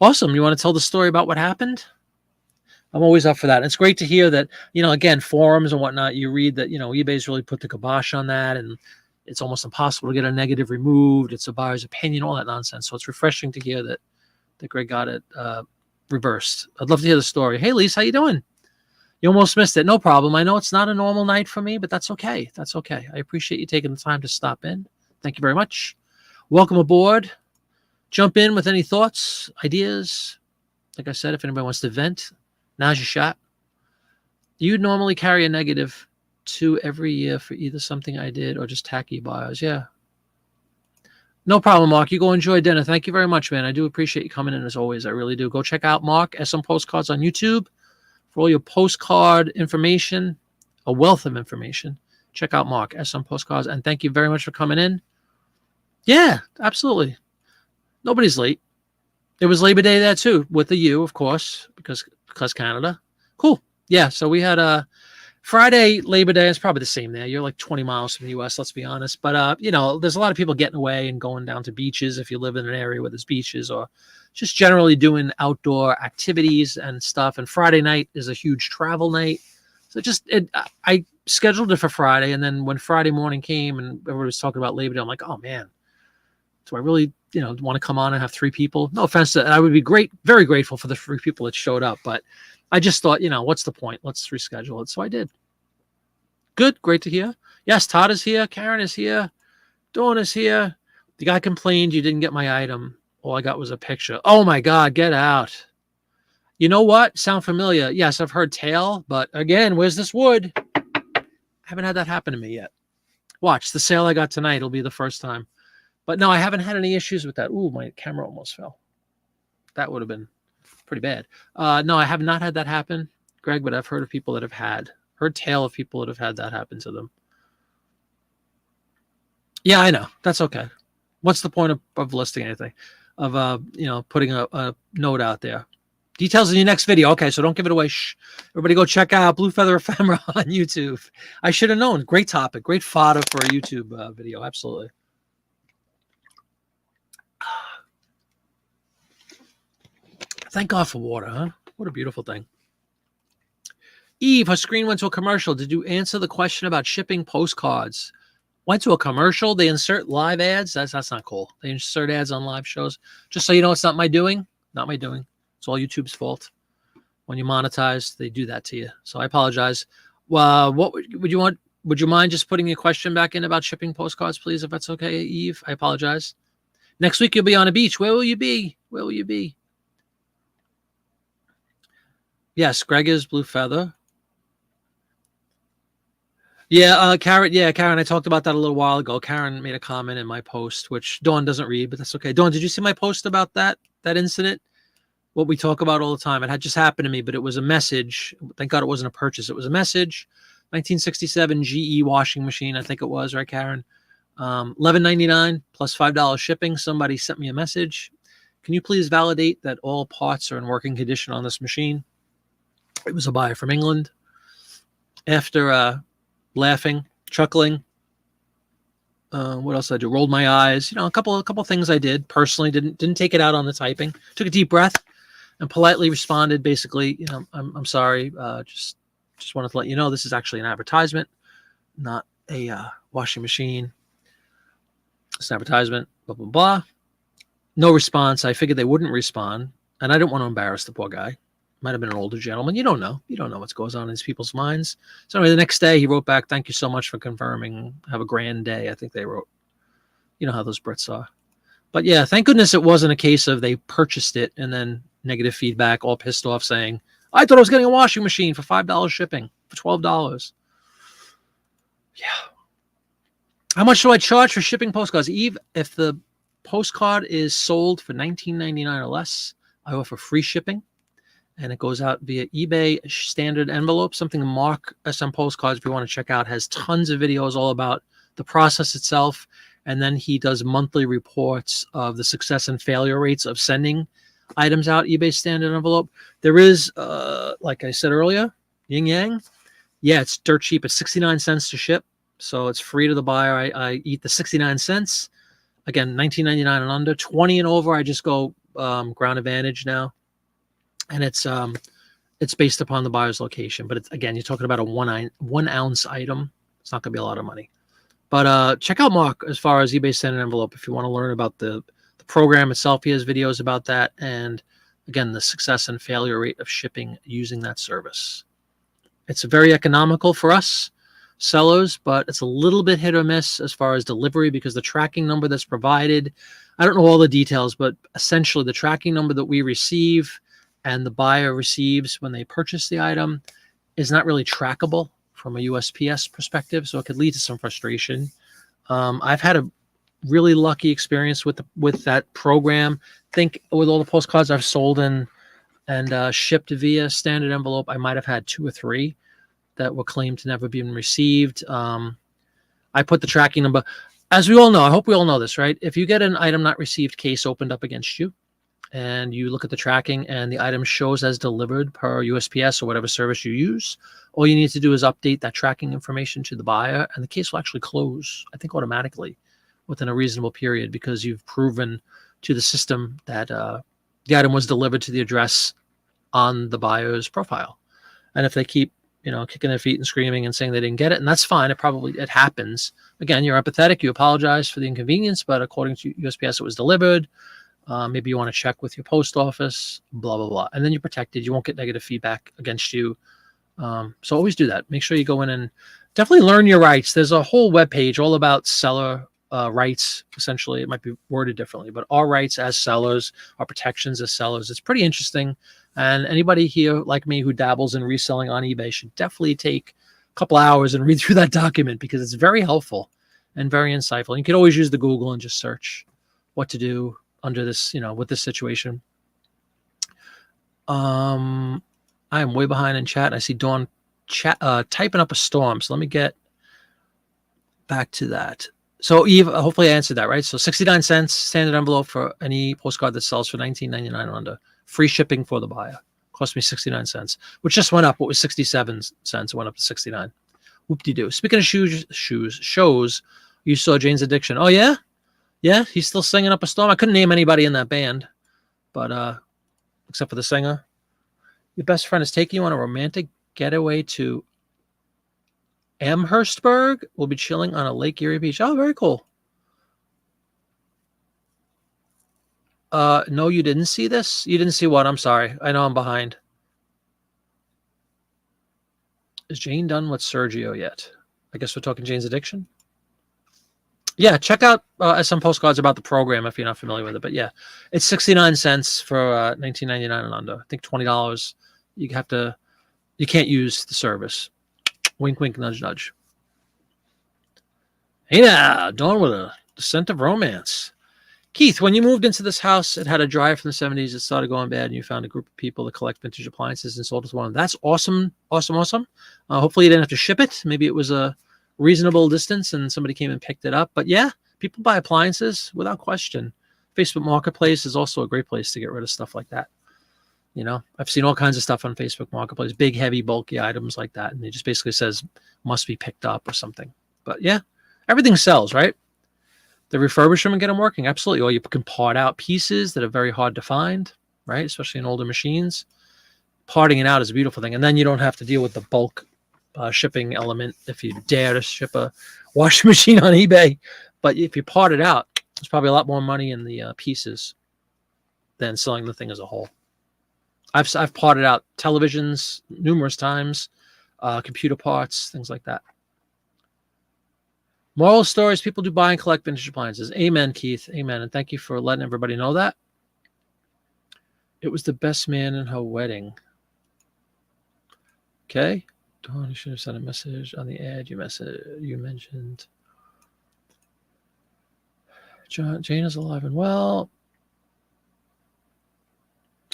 Awesome. You want to tell the story about what happened? I'm always up for that. And it's great to hear that, again, forums and whatnot, you read that, eBay's really put the kibosh on that, and it's almost impossible to get a negative removed. It's a buyer's opinion, all that nonsense. So it's refreshing to hear that Greg got it reversed. I'd love to hear the story. Hey, Lise, how you doing? You almost missed it. No problem. I know it's not a normal night for me, but that's okay. That's okay. I appreciate you taking the time to stop in. Thank you very much. Welcome aboard. Jump in with any thoughts, ideas. Like I said, if anybody wants to vent, now's your shot. You normally carry a -2 every year for either something I did or just tacky buyers. Yeah. No problem, Mark. You go enjoy dinner. Thank you very much, man. I do appreciate you coming in as always. I really do. Go check out Mark SM Postcards on YouTube for all your postcard information, a wealth of information. Check out Mark SM Postcards. And thank you very much for coming in. Yeah, absolutely. Nobody's late. It was Labor Day there too, with the U, of course, because Canada. Cool. Yeah, so we had a Friday Labor Day. It's probably the same there. You're like 20 miles from the U.S., let's be honest. But, there's a lot of people getting away and going down to beaches if you live in an area where there's beaches, or just generally doing outdoor activities and stuff. And Friday night is a huge travel night. So I scheduled it for Friday. And then when Friday morning came and everybody was talking about Labor Day, I'm like, oh, man, do I really, want to come on and have 3 people? No offense to that. I would be very grateful for the 3 people that showed up. But I just thought, what's the point? Let's reschedule it. So I did. Good. Great to hear. Yes, Todd is here. Karen is here. Dawn is here. The guy complained you didn't get my item. All I got was a picture. Oh, my God. Get out. You know what? Sound familiar? Yes, I've heard tale. But again, where's this wood? I haven't had that happen to me yet. Watch. The sale I got tonight will be the first time. But no, I haven't had any issues with that. Ooh, my camera almost fell. That would have been pretty bad. No, I have not had that happen, Greg, but I've heard of people that have heard tale of people that have had that happen to them. Yeah, I know. That's okay. What's the point of listing anything? Of, putting a note out there. Details in your next video. Okay, so don't give it away. Shh. Everybody go check out Blue Feather Ephemera on YouTube. I should have known. Great topic. Great fodder for a YouTube video. Absolutely. Thank God for water, huh? What a beautiful thing. Eve, her screen went to a commercial. Did you answer the question about shipping postcards? Went to a commercial. They insert live ads. That's not cool. They insert ads on live shows. Just so you know, it's not my doing. Not my doing. It's all YouTube's fault. When you monetize, they do that to you. So I apologize. What would you want? Would you mind just putting your question back in about shipping postcards, please, if that's okay, Eve? I apologize. Next week, you'll be on a beach. Where will you be? Where will you be? Yes, Greg is Blue Feather. Yeah, Karen. Yeah, Karen. I talked about that a little while ago. Karen made a comment in my post, which Dawn doesn't read, but that's okay. Dawn, did you see my post about that incident? What we talk about all the time. It had just happened to me, but it was a message. Thank God it wasn't a purchase. It was a message. 1967 GE washing machine, I think it was, right, Karen? $11.99 plus $5 shipping. Somebody sent me a message. Can you please validate that all parts are in working condition on this machine? It was a buyer from England. After laughing, chuckling, what else did I do? Rolled my eyes. A couple things I did personally. Didn't take it out on the typing. Took a deep breath and politely responded. Basically, I'm sorry. Just wanted to let you know this is actually an advertisement, not a washing machine. It's an advertisement. Blah blah blah. No response. I figured they wouldn't respond, and I didn't want to embarrass the poor guy. Might have been an older gentleman. You don't know. You don't know what's goes on in these people's minds. So anyway, the next day he wrote back, "Thank you so much for confirming. Have a grand day." I think they wrote. You know how those Brits are. But yeah, thank goodness it wasn't a case of they purchased it and then negative feedback, all pissed off, saying, I thought I was getting a washing machine for $5 shipping, for $12. Yeah. How much do I charge for shipping postcards? Eve, if the postcard is sold for $19.99 or less, I offer free shipping. And it goes out via eBay standard envelope. Something Mark SM Postcards, if you want to check out, has tons of videos all about the process itself. And then he does monthly reports of the success and failure rates of sending items out eBay standard envelope. There is, like I said earlier, yin yang. Yeah, it's dirt cheap. It's 69 cents to ship. So it's free to the buyer. I eat the 69 cents. Again, $19.99 and under. 20 and over, I just go Ground Advantage now. And it's based upon the buyer's location. But it's, again, you're talking about a one ounce item. It's not going to be a lot of money. But check out Mark as far as eBay standard envelope if you want to learn about the program itself. He has videos about that. And again, the success and failure rate of shipping using that service. It's very economical for us sellers, but it's a little bit hit or miss as far as delivery because the tracking number that's provided, I don't know all the details, but essentially the tracking number that we receive and the buyer receives when they purchase the item is not really trackable from a USPS perspective, so it could lead to some frustration. I've had a really lucky experience with that program. Think with all the postcards I've sold and shipped via standard envelope, I might have had 2 or 3 that were claimed to never be received. I put the tracking number. As we all know, I hope we all know this, right? If you get an item not received case opened up against you, and you look at the tracking and the item shows as delivered per USPS or whatever service you use, all you need to do is update that tracking information to the buyer, and the case will actually close, I think, automatically within a reasonable period because you've proven to the system that the item was delivered to the address on the buyer's profile. And if they keep, kicking their feet and screaming and saying they didn't get it, and that's fine. It happens. Again, you're empathetic. You apologize for the inconvenience, but according to USPS, it was delivered. Maybe you want to check with your post office, blah, blah, blah. And then you're protected. You won't get negative feedback against you. So always do that. Make sure you go in and definitely learn your rights. There's a whole webpage all about seller rights. Essentially, it might be worded differently, but our rights as sellers, our protections as sellers. It's pretty interesting. And anybody here like me who dabbles in reselling on eBay should definitely take a couple hours and read through that document because it's very helpful and very insightful. You can always use the Google and just search what to do under this, with this situation. I am way behind in chat. I see Dawn typing up a storm. So let me get back to that. So Eve, hopefully I answered that, right? So 69 cents standard envelope for any postcard that sells for $19.99 or under. Free shipping for the buyer. Cost me 69 cents, which just went up. It was 67 cents. It went up to 69. Whoop-de-doo. Speaking of shows, you saw Jane's Addiction. Oh, yeah? Yeah, he's still singing up a storm. I couldn't name anybody in that band, but except for the singer. Your best friend is taking you on a romantic getaway to Amherstburg. We'll be chilling on a Lake Erie beach. Oh, very cool. No, you didn't see this? You didn't see what? I'm sorry. I know I'm behind. Is Jane done with Sergio yet? I guess we're talking Jane's Addiction. Yeah, check out some postcards about the program if you're not familiar with it. But yeah, it's 69 cents for $19.99 and under. I think $20. You can't use the service. Wink, wink, nudge, nudge. Hey now, Dawn with a scent of romance. Keith, when you moved into this house, it had a dryer from the 70s. It started going bad, and you found a group of people that collect vintage appliances and sold it to one. That's awesome, awesome, awesome. Hopefully you didn't have to ship it. Maybe it was a reasonable distance and somebody came and picked it up. But yeah, people buy appliances without question. Facebook Marketplace is also a great place to get rid of stuff like that. I've seen all kinds of stuff on Facebook Marketplace, big, heavy, bulky items like that. And it just basically says must be picked up or something. But yeah, everything sells, right? The refurbish them and get them working. Absolutely. Or you can part out pieces that are very hard to find, right? Especially in older machines. Parting it out is a beautiful thing. And then you don't have to deal with the bulk shipping element if you dare to ship a washing machine on eBay. But if you part it out, there's probably a lot more money in the pieces than selling the thing as a whole. I've parted out televisions numerous times, computer parts, things like that. Moral stories, people do buy and collect vintage appliances. Amen, Keith. Amen. And thank you for letting everybody know that. It was the best man in her wedding. Okay. Dawn, you should have sent a message on the ad you mentioned. Jane is alive and well.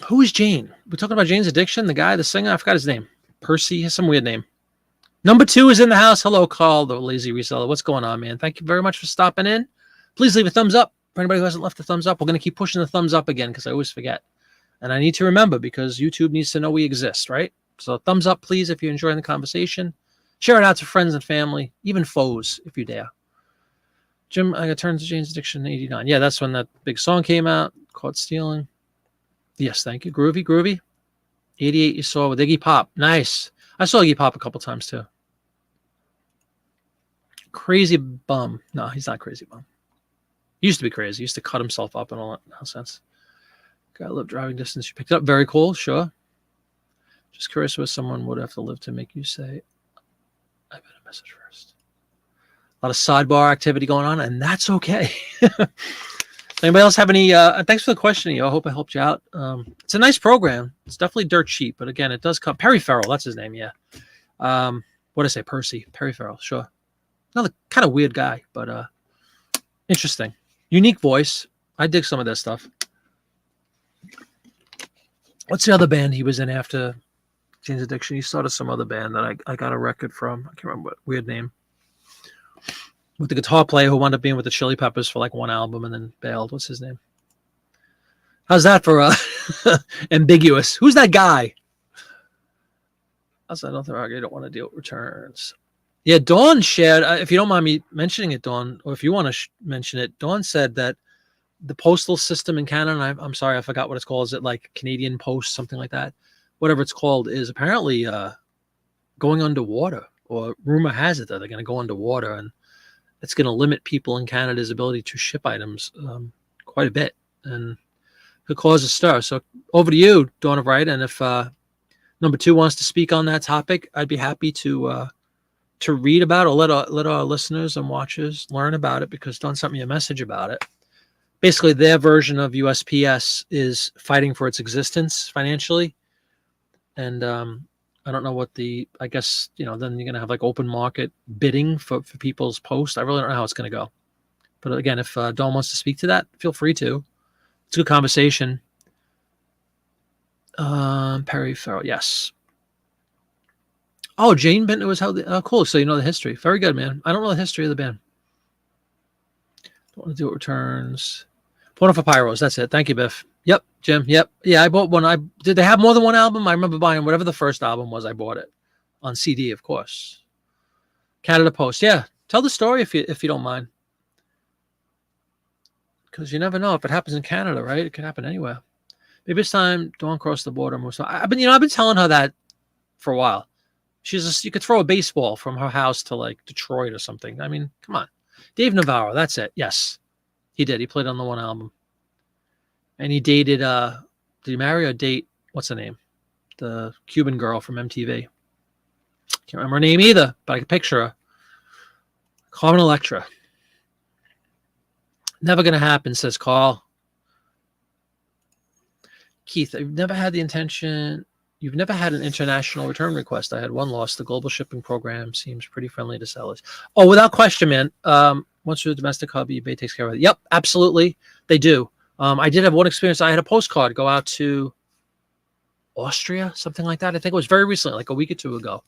Who is Jane? We're talking about Jane's Addiction, the guy, the singer. I forgot his name. Percy has some weird name. Number 2 is in the house. Hello, Carl, the lazy reseller. What's going on, man? Thank you very much for stopping in. Please leave a thumbs up. For anybody who hasn't left a thumbs up, we're going to keep pushing the thumbs up again because I always forget. And I need to remember because YouTube needs to know we exist, right? So thumbs up, please, if you're enjoying the conversation. Share it out to friends and family, even foes, if you dare. Jim, I got turned to Jane's Addiction in 89. Yeah, that's when that big song came out, Caught Stealing. Yes, thank you. Groovy. 88 you saw with Iggy Pop. Nice. I saw Iggy Pop a couple times, too. Crazy Bum. No, he's not Crazy Bum. He used to be crazy. He used to cut himself up and all that nonsense. Gotta live driving distance. You picked up. Very cool. Sure. Just curious what someone would have to live to make you say, I better message first. A lot of sidebar activity going on, and that's okay. Anybody else have any? Thanks for the question. I hope I helped you out. It's a nice program. It's definitely dirt cheap, but again, it does come. Perry Farrell, that's his name. Yeah. What did I say? Percy. Perry Farrell. Sure. Another kind of weird guy, but interesting. Unique voice. I dig some of that stuff. What's the other band he was in after Jane's Addiction? He started some other band that I got a record from. I can't remember what weird name. With the guitar player who wound up being with the Chili Peppers for like one album and then bailed. What's his name? How's that for ambiguous? Who's that guy? I don't think I don't want to deal with returns. Yeah, Dawn shared, if you don't mind me mentioning it, Dawn, or if you want to mention it, Dawn said that the postal system in Canada, and I'm sorry, I forgot what it's called. Is it like Canadian Post, something like that? Whatever it's called, is apparently going underwater, or rumor has it that they're going to go underwater, and it's going to limit people in Canada's ability to ship items quite a bit, and could cause a stir. So over to you, Dawn of Right, and if number 2 wants to speak on that topic, I'd be happy to read about it, or let our listeners and watchers learn about it, because Dawn sent me a message about it. Basically, their version of USPS is fighting for its existence financially. And I don't know what I guess, then you're going to have like open market bidding for people's post. I really don't know how it's going to go. But again, if Dawn wants to speak to that, feel free to. It's a good conversation. Perry Farrell, yes. Oh, Jane Benton was held. Cool. So you know the history. Very good, man. I don't know the history of the band. Don't want to do it returns. Porno for Pyros. That's it. Thank you, Biff. Yep, Jim. Yep. Yeah, I bought one. Did they have more than one album? I remember buying whatever the first album was. I bought it on CD, of course. Canada Post. Yeah. Tell the story if you don't mind. Because you never know if it happens in Canada, right? It could happen anywhere. Maybe it's time Dawn crossed the border. I've been telling her that for a while. You could throw a baseball from her house to like Detroit or something. I mean, come on. Dave Navarro, that's it. Yes, he did. He played on the one album. And he dated, did he marry or date, what's her name? The Cuban girl from MTV. Can't remember her name either, but I can picture her. Carmen Electra. Never going to happen, says Carl. Keith, You've never had an international return request. I had one lost. The global shipping program seems pretty friendly to sellers. Oh, without question, man. Once you're a domestic hub, eBay takes care of it. Yep, absolutely. They do. I did have one experience. I had a postcard go out to Austria, something like that. I think it was very recently, like a week or two ago.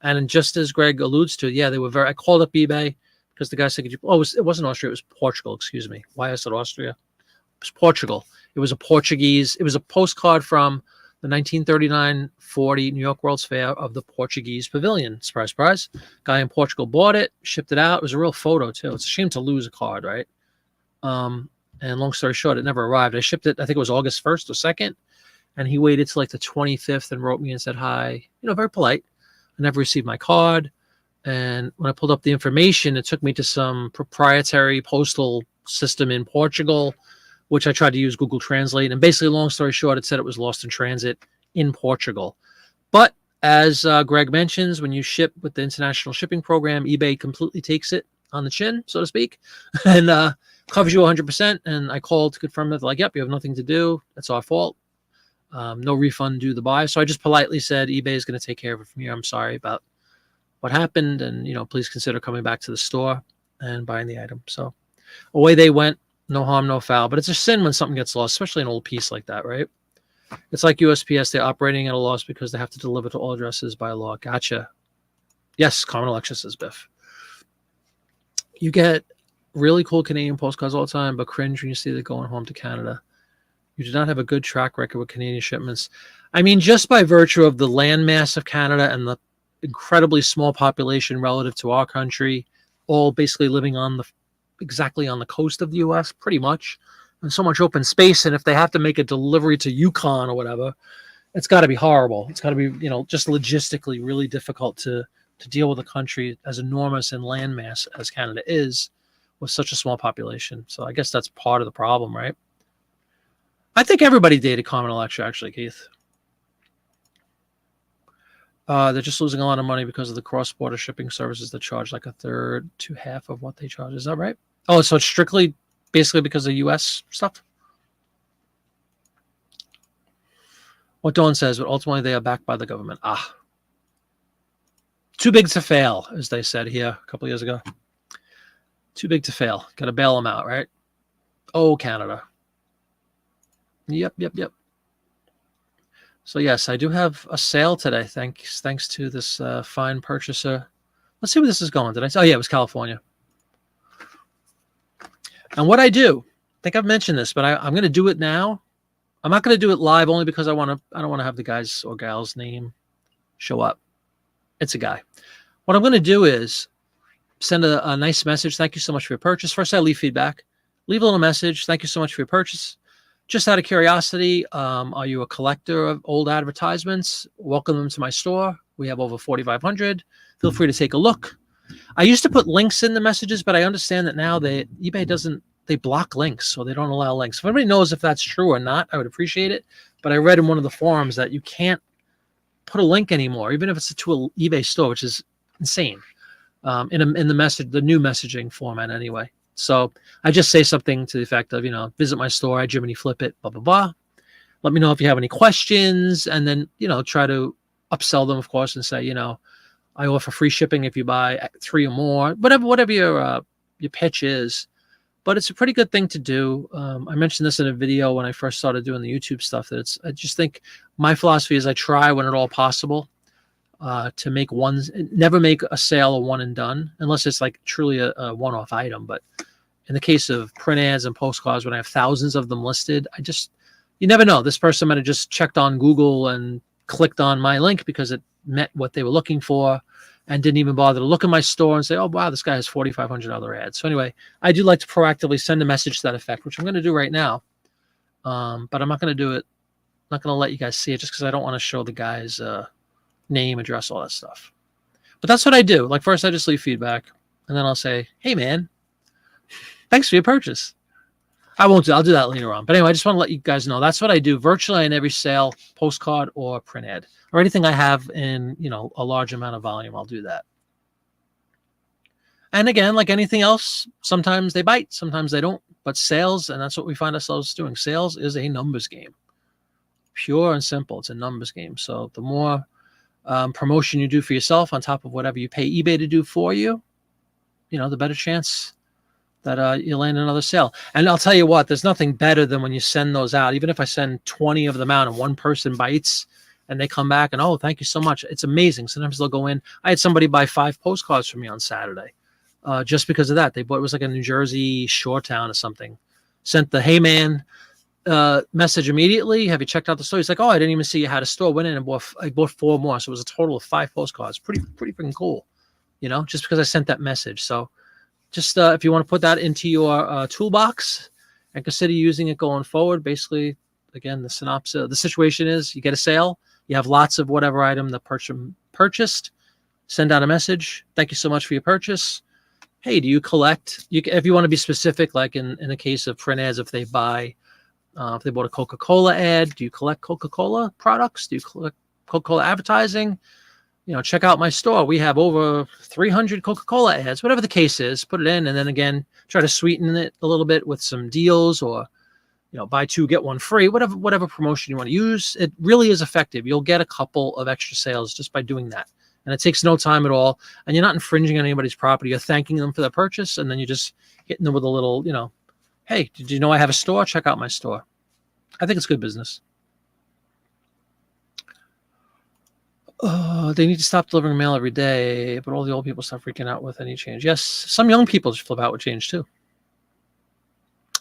And just as Greg alludes to, yeah, I called up eBay because the guy said, it wasn't Austria, it was Portugal, excuse me. Why I said Austria? It was Portugal. It was a postcard from the 1939-40 New York World's Fair of the Portuguese Pavilion. Surprise, surprise. Guy in Portugal bought it, shipped it out. It was a real photo, too. It's a shame to lose a card, right? And long story short, it never arrived. I shipped it, I think it was August 1st or 2nd. And he waited till like the 25th and wrote me and said, hi. Very polite. I never received my card. And when I pulled up the information, it took me to some proprietary postal system in Portugal, which I tried to use Google Translate. And basically, long story short, it said it was lost in transit in Portugal. But as Greg mentions, when you ship with the international shipping program, eBay completely takes it. on the chin, so to speak, and covers you 100%. And I called to confirm that. They're like, yep, you have nothing to do. That's our fault. No refund due the buy. So I just politely said, eBay is going to take care of it from here. I'm sorry about what happened. And, please consider coming back to the store and buying the item. So away they went. No harm, no foul. But it's a sin when something gets lost, especially an old piece like that, right? It's like USPS. They're operating at a loss because they have to deliver to all addresses by law. Gotcha. Yes, Carmen Alexis says Biff. You get really cool Canadian postcards all the time, but cringe when you see they're going home to Canada. You do not have a good track record with Canadian shipments. I mean, just by virtue of the landmass of Canada and the incredibly small population relative to our country, all basically living exactly on the coast of the U.S., pretty much, and so much open space. And if they have to make a delivery to Yukon or whatever, it's got to be horrible. It's got to be, just logistically really difficult to deal with a country as enormous in landmass as Canada is with such a small population. So I guess that's part of the problem, right? I think everybody dated Carmen Electra, actually, Keith. They're just losing a lot of money because of the cross-border shipping services that charge like a third to half of what they charge. Is that right? Oh, so it's strictly basically because of U.S. stuff? What Dawn says, but ultimately they are backed by the government. Too big to fail, as they said here a couple of years ago. Too big to fail. Got to bail them out, right? Oh, Canada. Yep. So yes, I do have a sale today. Thanks to this fine purchaser. Let's see where this is going. Did I say? Oh yeah, it was California. And what I do, I think I've mentioned this, but I'm going to do it now. I'm not going to do it live only because I don't want to have the guy's or gal's name show up. It's a guy. What I'm going to do is send a nice message. Thank you so much for your purchase. First, I leave feedback. Leave a little message. Thank you so much for your purchase. Just out of curiosity, are you a collector of old advertisements? Welcome them to my store. We have over 4,500. Feel free to take a look. I used to put links in the messages, but I understand that now eBay doesn't, they block links, so they don't allow links. If anybody knows if that's true or not, I would appreciate it. But I read in one of the forums that you can't put a link anymore, even if it's to an eBay store, which is insane. In the new messaging format anyway. So I just say something to the effect of, visit my store, I Jiminy flip it, blah, blah, blah. Let me know if you have any questions, and then, try to upsell them, of course, and say, I offer free shipping if you buy 3 or more, whatever your pitch is. But it's a pretty good thing to do. I mentioned this in a video when I first started doing the YouTube stuff, that I just think my philosophy is I try when at all possible to never make a sale a one and done, unless it's like truly a one-off item. But in the case of print ads and postcards, when I have thousands of them listed, you never know. This person might have just checked on Google and clicked on my link because it met what they were looking for and didn't even bother to look in my store and say, oh, wow, this guy has 4,500 other ads. So anyway, I do like to proactively send a message to that effect, which I'm going to do right now. But I'm not going to do it. I'm not going to let you guys see it just because I don't want to show the guy's name, address, all that stuff. But that's what I do. Like, first I just leave feedback, and then I'll say, hey man, thanks for your purchase. I'll do that later on. But anyway, I just want to let you guys know that's what I do virtually in every sale, postcard or print ad, or anything I have in, a large amount of volume. I'll do that. And again, like anything else, sometimes they bite, sometimes they don't. But sales, and that's what we find ourselves doing. Sales is a numbers game. Pure and simple. It's a numbers game. So the more promotion you do for yourself on top of whatever you pay eBay to do for you, the better chance that you land another sale. And I'll tell you what, there's nothing better than when you send those out. Even if I send 20 of them out and one person bites and they come back and, oh, thank you so much. It's amazing. Sometimes they'll go in. I had somebody buy 5 postcards from me on Saturday just because of that. It was like a New Jersey shore town or something. Sent the, hey man, message immediately. Have you checked out the store? He's like, oh, I didn't even see you had a store. Went in and bought 4 more. So it was a total of 5 postcards. Pretty freaking cool, just because I sent that message. So just if you want to put that into your toolbox and consider using it going forward, basically, again, the synopsis, the situation is you get a sale, you have lots of whatever item the person purchased, send out a message. Thank you so much for your purchase. Hey, do you collect? If you want to be specific, like in the case of print ads, if they bought a Coca-Cola ad, do you collect Coca-Cola products? Do you collect Coca-Cola advertising? check out my store. We have over 300 Coca-Cola ads, whatever the case is, put it in. And then again, try to sweeten it a little bit with some deals or, buy two, get one free, whatever promotion you want to use. It really is effective. You'll get a couple of extra sales just by doing that. And it takes no time at all. And you're not infringing on anybody's property. You're thanking them for their purchase. And then you're just hitting them with a little, hey, did you know I have a store? Check out my store. I think it's good business. They need to stop delivering mail every day, but all the old people stop freaking out with any change. Yes, some young people just flip out with change too.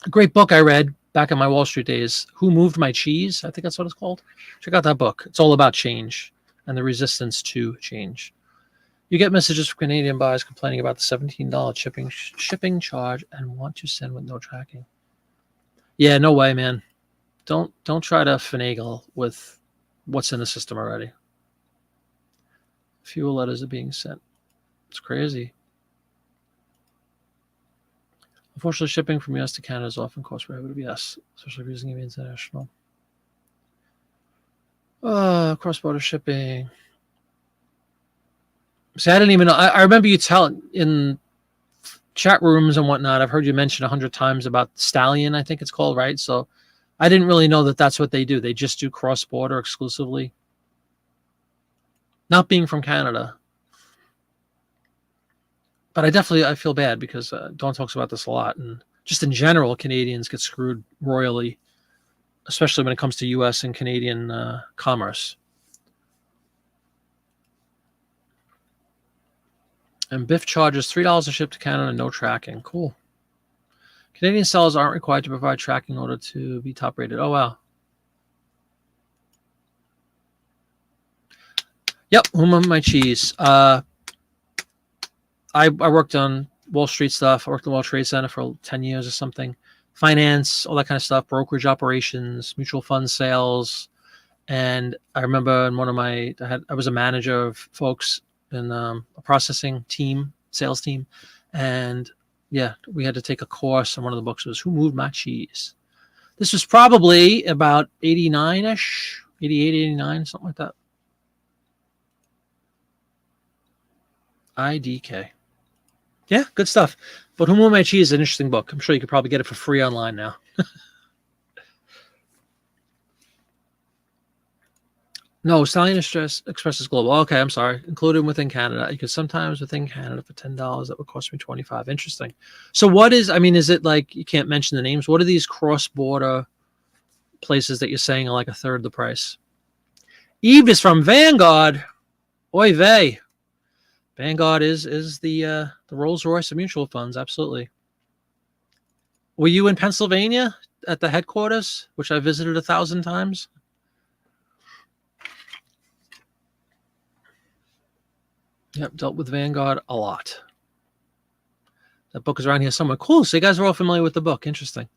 A great book I read back in my Wall Street days, Who Moved My Cheese? I think that's what it's called. Check out that book. It's all about change and the resistance to change. You get messages from Canadian buyers complaining about the $17 shipping charge and want to send with no tracking. Yeah, no way, man. Don't try to finagle with what's in the system already. Fewer letters are being sent. It's crazy. Unfortunately, shipping from US to Canada is often cost prohibitive. Yes, especially if using eBay International. Cross-border shipping. See, I didn't even know. I remember you telling in chat rooms and whatnot. I've heard you mention 100 times about Stallion, I think it's called, right? So I didn't really know that that's what they do. They just do cross-border exclusively. Not being from Canada. But I feel bad because Dawn talks about this a lot. And just in general, Canadians get screwed royally, especially when it comes to U.S. and Canadian commerce. And Biff charges $3 a ship to Canada, no tracking. Cool. Canadian sellers aren't required to provide tracking in order to be top rated. Oh, wow. Yep, Who Moved My Cheese. I worked on Wall Street stuff. I worked in the World Trade Center for 10 years or something. Finance, all that kind of stuff, brokerage operations, mutual fund sales. And I remember in one of I was a manager of folks in a processing team, sales team. And yeah, we had to take a course. And one of the books was Who Moved My Cheese? This was probably about 89-ish, 88, 89, something like that. IDK. Yeah, good stuff. But Who Moved My Cheese is an interesting book. I'm sure you could probably get it for free online now. No, Stallion Express is global. Okay, I'm sorry. Included within Canada. Because sometimes within Canada for $10, that would cost me $25. Interesting. So what is it like, you can't mention the names? What are these cross-border places that you're saying are like a third the price? Eve is from Vanguard. Oy vey. Vanguard is the Rolls Royce of mutual funds. Absolutely. Were you in Pennsylvania at the headquarters, which I visited 1,000 times? Yep, dealt with Vanguard a lot. That book is around here somewhere. Cool. So you guys are all familiar with the book. Interesting.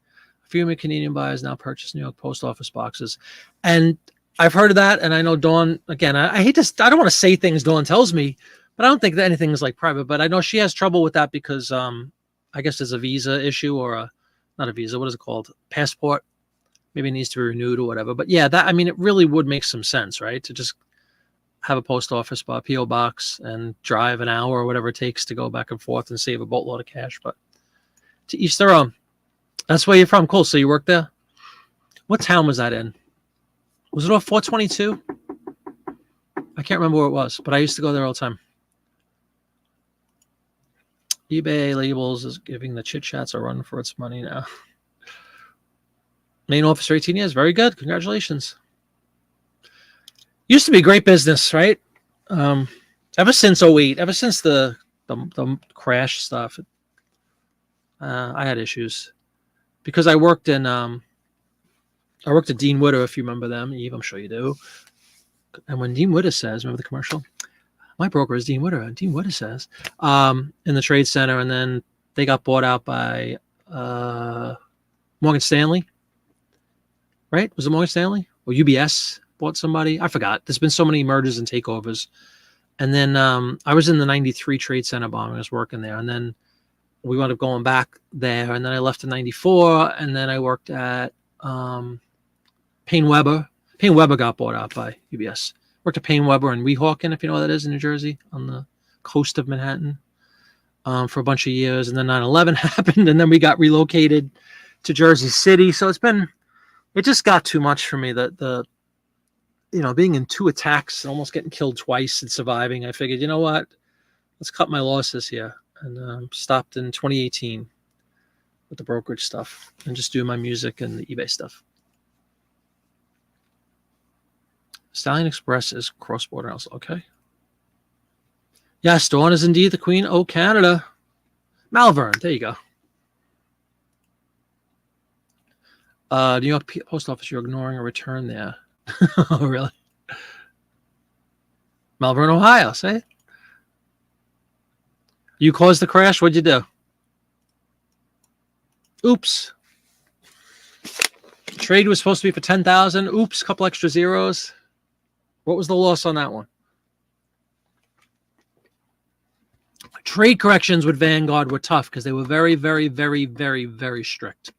A few Canadian buyers now purchase New York post office boxes. And I've heard of that. And I know Dawn, again, I hate to, I don't want to say things Dawn tells me, but I don't think that anything is like private. But I know she has trouble with that because I guess there's a visa issue or not a visa. What is it called? Passport. Maybe it needs to be renewed or whatever. But yeah, it really would make some sense, right? To just have a post office PO box and drive an hour or whatever it takes to go back and forth and save a boatload of cash. But to each their own. That's where you're from. Cool. So you worked there? What town was that in? Was it off 422? I can't remember where it was, but I used to go there all the time. eBay Labels is giving the Chit Chats a run for its money now. Main officer 18 years. Very good. Congratulations. Used to be great business, right? Ever since 08, ever since the crash stuff, I had issues because I worked at Dean Witter, if you remember them, Eve, I'm sure you do. And when Dean Witter says, remember the commercial? My broker is Dean Witter. And Dean Witter says, in the Trade Center, and then they got bought out by Morgan Stanley, right? Was it Morgan Stanley or UBS? Bought somebody. I forgot. There's been so many mergers and takeovers. And then I was in the 93 Trade Center bombing. I was working there. And then we wound up going back there. And then I left in 94. And then I worked at Payne Weber. Payne Weber got bought out by UBS. Worked at Payne Weber in Weehawken, if you know what that is, in New Jersey, on the coast of Manhattan, for a bunch of years. And then 9/11 happened, and then we got relocated to Jersey City. So it just got too much for me. Being in 2 attacks and almost getting killed twice and surviving, I figured, you know what? Let's cut my losses here. And stopped in 2018 with the brokerage stuff and just doing my music and the eBay stuff. Stallion Express is cross-border also. Okay. Yes, Dawn is indeed the Queen. Oh, Canada. Malvern. There you go. New York Post Office, you're ignoring a return there. Oh, really? Malvern, Ohio. Say. You caused the crash. What'd you do? Oops. Trade was supposed to be for 10,000. Oops, couple extra zeros. What was the loss on that one? Trade corrections with Vanguard were tough because they were very, very, very, very, very strict.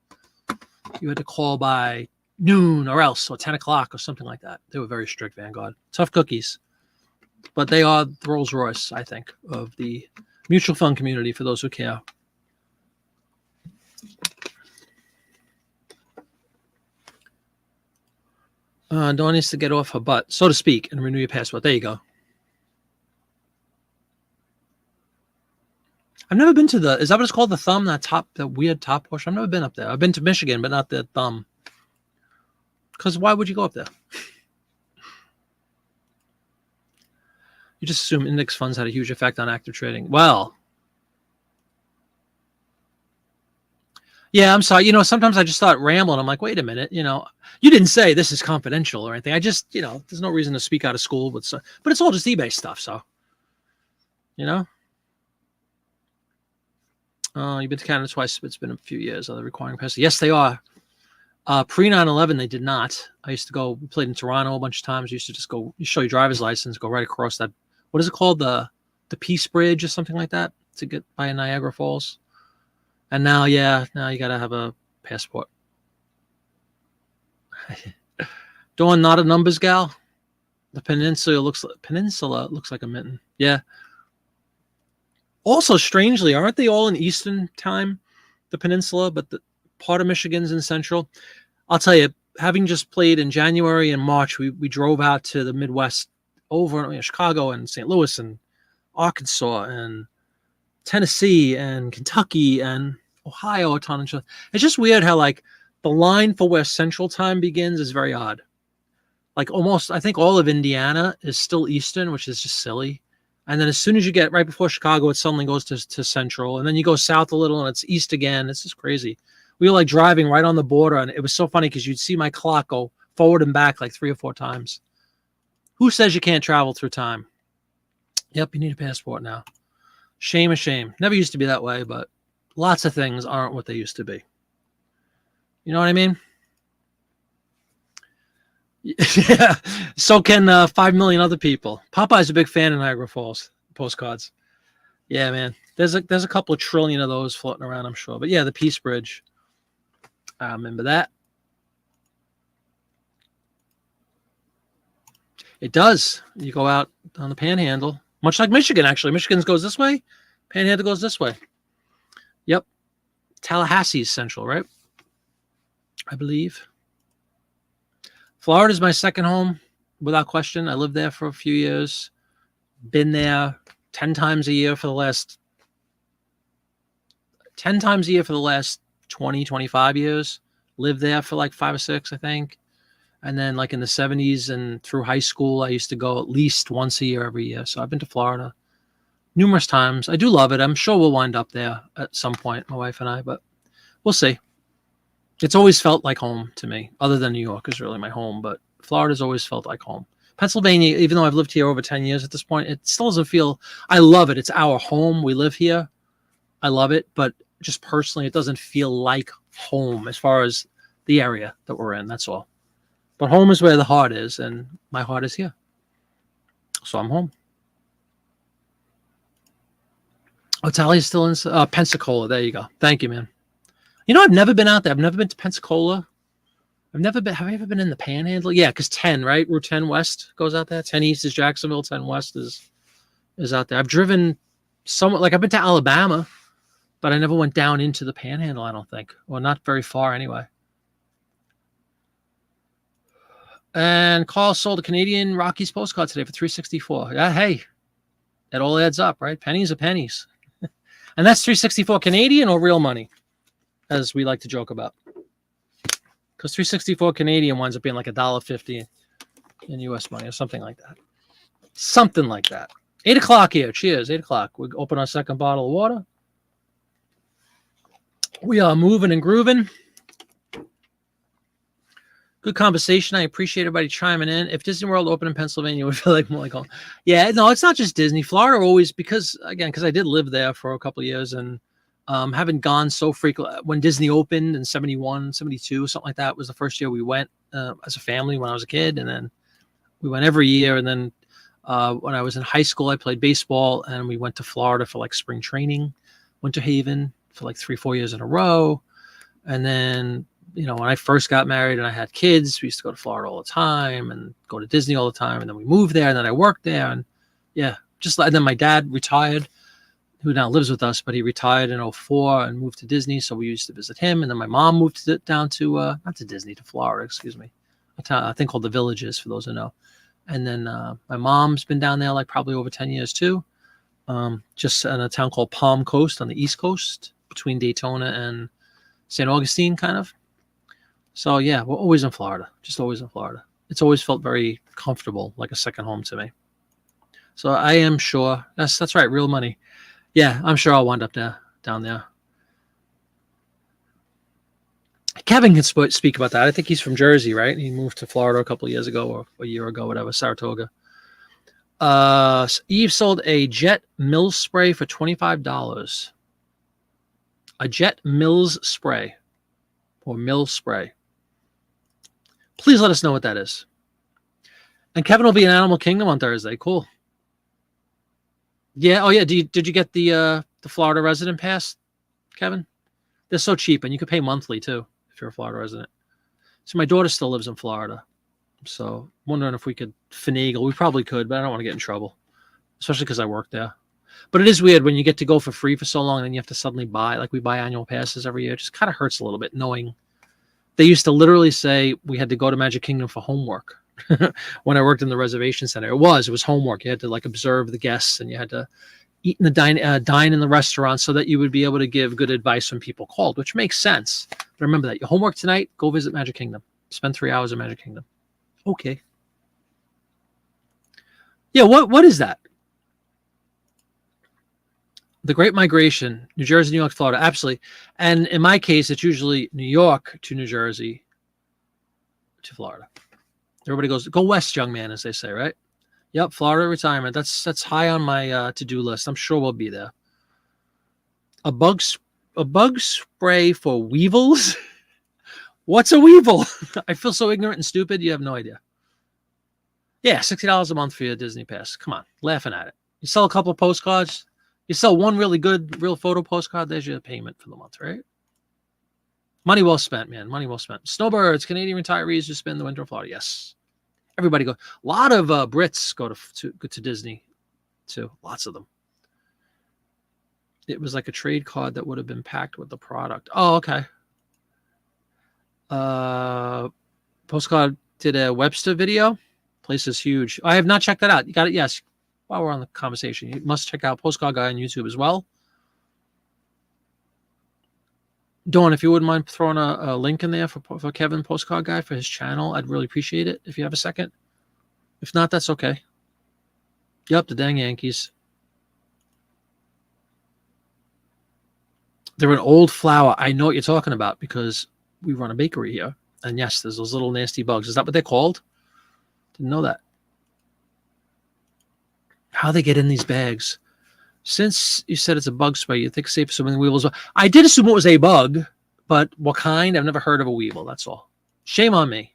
You had to call by noon or else, or 10 o'clock or something like that. They were very strict, Vanguard. Tough cookies. But they are the Rolls Royce, I think, of the mutual fund community for those who care. Dawn needs to get off her butt, so to speak, and renew your passport. There you go. I've never been to is that what it's called? The Thumb, that weird top portion? I've never been up there. I've been to Michigan, but not the Thumb. Because why would you go up there? You just assume index funds had a huge effect on active trading. Well, yeah, I'm sorry. Sometimes I just start rambling. I'm like, wait a minute. You didn't say this is confidential or anything. I just, there's no reason to speak out of school. But it's all just eBay stuff. So, you've been to Canada twice. It's been a few years. Are they requiring passport? Yes, they are. Pre 9/11, they did not. I used to go. We played in Toronto a bunch of times. You used to just go. You show your driver's license, go right across that. What is it called? The Peace Bridge or something like that to get by Niagara Falls. And now you got to have a passport. Dawn, not a numbers gal. The peninsula looks like a mitten. Yeah. Also, strangely, aren't they all in Eastern time? The peninsula, but the part of Michigan's in Central. I'll tell you, having just played in January and March, we drove out to the Midwest, over Chicago and St. Louis and Arkansas and Tennessee and Kentucky and Ohio a ton. It's just weird how the line for where Central Time begins is very odd. Almost, I think all of Indiana is still Eastern, which is just silly. And then as soon as you get right before Chicago, it suddenly goes to Central. And then you go south a little and it's East again. It's just crazy. We were driving right on the border, and it was so funny because you'd see my clock go forward and back 3 or 4 times. Who says you can't travel through time? Yep, you need a passport now. Shame, a shame. Never used to be that way, but lots of things aren't what they used to be. You know what I mean? Yeah. So can 5 million other people. Popeye's a big fan of Niagara Falls postcards. Yeah, man. There's a couple of trillion of those floating around, I'm sure. But yeah, the Peace Bridge. I remember that. It does. You go out on the Panhandle, much like Michigan, actually. Michigan goes this way. Panhandle goes this way. Yep. Tallahassee's Central, right? I believe. Florida is my second home, without question. I lived there for a few years. Been there 10 times a year for the last 20, 25 years. Lived there for 5 or 6, I think. And then in the 70s and through high school, I used to go at least once a year every year. So I've been to Florida numerous times. I do love it. I'm sure we'll wind up there at some point, my wife and I, but we'll see. It's always felt like home to me, other than New York is really my home, but Florida's always felt like home. Pennsylvania, even though I've lived here over 10 years at this point, it still doesn't feel, I love it. It's our home. We live here. I love it, but just personally, it doesn't feel like home as far as the area that we're in. That's all. But home is where the heart is, and my heart is here. So I'm home. Oh, Talia's still in Pensacola. There you go. Thank you, man. I've never been out there. I've never been to Pensacola. I've never been. Have I ever been in the Panhandle? Yeah, because 10, right? Route 10 West goes out there. 10 East is Jacksonville. 10 West is out there. I've driven somewhat. Like I've been to Alabama, but I never went down into the Panhandle. I don't think, or not very far anyway. And Carl sold a Canadian Rockies postcard today for $364. Yeah, hey, it all adds up, right? Pennies are pennies. And that's $364 Canadian or real money, as we like to joke about. Because $364 Canadian winds up being like $1.50 in U.S. money or something like that. Something like that. 8 o'clock here. Cheers. 8 o'clock. We open our second bottle of water. We are moving and grooving. Good conversation. I appreciate everybody chiming in. If Disney World opened in Pennsylvania, it would feel like more like home. Yeah, no, it's not just Disney. Florida always, because I did live there for a couple of years, and haven't gone so frequently. When Disney opened in 71, 72, something like that was the first year we went as a family when I was a kid. And then we went every year. And then when I was in high school, I played baseball, and we went to Florida for like spring training, Winter Haven for like 3-4 years in a row. And then, when I first got married and I had kids, we used to go to Florida all the time and go to Disney all the time. And then we moved there, and then I worked there. And yeah, and then my dad retired, who now lives with us, but he retired in 2004 and moved to Disney. So we used to visit him. And then my mom moved down to, not to Disney, to Florida, excuse me, a thing called the Villages, for those who know. And then my mom's been down there like probably over 10 years too. Just in a town called Palm Coast on the East Coast, between Daytona and St. Augustine, kind of. So yeah, we're always in Florida, just always in Florida. It's always felt very comfortable, like a second home to me. So I am sure that's right. Real money. Yeah, I'm sure I'll wind up down there. Kevin can speak about that. I think he's from Jersey, right? He moved to Florida a couple of years ago, or a year ago, whatever, Saratoga. Eve sold a Jet Mills spray for $25. A Jet Mills spray, or Mills spray. Please let us know what that is. And Kevin will be in Animal Kingdom on Thursday. Cool. Yeah. Oh yeah. Did you get the Florida resident pass, Kevin? They're so cheap, and you could pay monthly too if you're a Florida resident. So my daughter still lives in Florida, so I'm wondering if we could finagle. We probably could, but I don't want to get in trouble, especially because I work there. But it is weird when you get to go for free for so long, and then you have to suddenly buy. Like we buy annual passes every year. It just kind of hurts a little bit knowing. They used to literally say we had to go to Magic Kingdom for homework. When I worked in the reservation center, it was homework. You had to like observe the guests, and you had to eat in the dine in the restaurant so that you would be able to give good advice when people called, which makes sense. But remember that your homework tonight, go visit Magic Kingdom. Spend 3 hours in Magic Kingdom. Okay. Yeah, what is that? The Great Migration, New Jersey, New York, Florida. Absolutely. And in my case, it's usually New York to New Jersey to Florida. Everybody goes, go west, young man, as they say, right? Yep, Florida retirement. That's high on my to-do list. I'm sure we'll be there. A bug spray for weevils? What's a weevil? I feel so ignorant and stupid. You have no idea. Yeah, $60 a month for your Disney pass. Come on, laughing at it. You sell a couple of postcards. You sell one really good, real photo postcard. There's your payment for the month, right? Money well spent, man. Money well spent. Snowbirds, Canadian retirees who spend the winter in Florida. Yes. Everybody go. A lot of Brits go to Disney, too. Lots of them. It was like a trade card that would have been packed with the product. Oh, okay. Postcard did a Webster video. Place is huge. I have not checked that out. You got it? Yes. While we're on the conversation, you must check out Postcard Guy on YouTube as well. Dawn, if you wouldn't mind throwing a link in there for Kevin Postcard Guy for his channel, I'd really appreciate it if you have a second. If not, that's okay. Yep, the dang Yankees. They're an old flower. I know what you're talking about because we run a bakery here. And yes, there's those little nasty bugs. Is that what they're called? Didn't know that. How they get in these bags. Since you said it's a bug spray, you think safe assuming the weevils. I did assume it was a bug, but what kind? I've never heard of a weevil. That's all. Shame on me.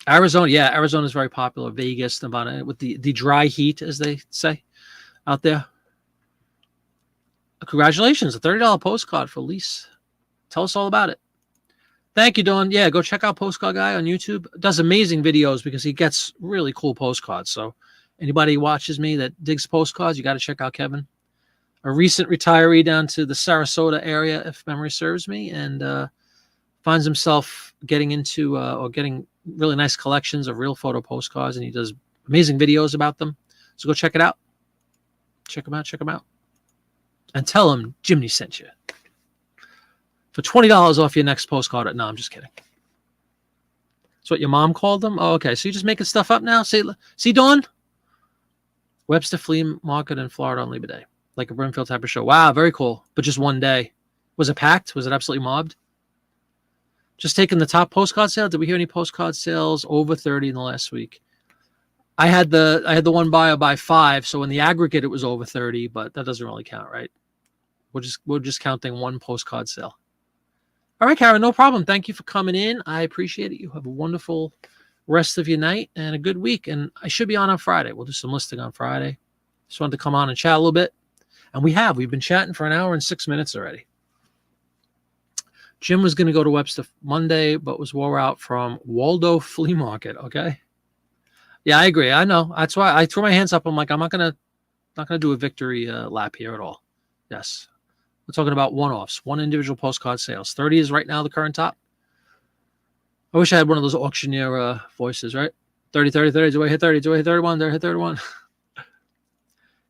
Arizona, yeah, Arizona is very popular. Vegas, Nevada, with the dry heat, as they say out there. Congratulations, a $30 postcard for Lise. Tell us all about it. Thank you, Dawn. Yeah, go check out Postcard Guy on YouTube. Does amazing videos because he gets really cool postcards. So anybody who watches me that digs postcards, you got to check out Kevin. A recent retiree down to the Sarasota area, if memory serves me, and finds himself getting into or getting really nice collections of real photo postcards, and he does amazing videos about them. So go check it out. Check him out. Check him out. And tell him Jiminy sent you. For $20 off your next postcard. No, I'm just kidding. That's what your mom called them? Oh, okay. So you're just making stuff up now? See, Dawn? Webster Flea Market in Florida on Labor Day. Like a Brimfield type of show. Wow, very cool. But just one day. Was it packed? Was it absolutely mobbed? Just taking the top postcard sale. Did we hear any postcard sales over 30 in the last week? I had the one buyer buy 5, so in the aggregate it was over 30, but that doesn't really count, right? We're just counting one postcard sale. All right, Karen, no problem. Thank you for coming in. I appreciate it. You have a wonderful rest of your night and a good week. And I should be on Friday. We'll do some listing on Friday. Just wanted to come on and chat a little bit. And we've been chatting for an hour and 6 minutes already. Jim was going to go to Webster Monday, but was wore out from Waldo Flea Market. Okay. Yeah, I agree. I know. That's why I threw my hands up. I'm like, I'm not gonna do a victory lap here at all. Yes. We're talking about one-offs, one individual postcard sales. 30 is right now the current top. I wish I had one of those auctioneer voices, right? 30, 30, 30. Do I hit 30? Do I hit 31? Do I hit 31?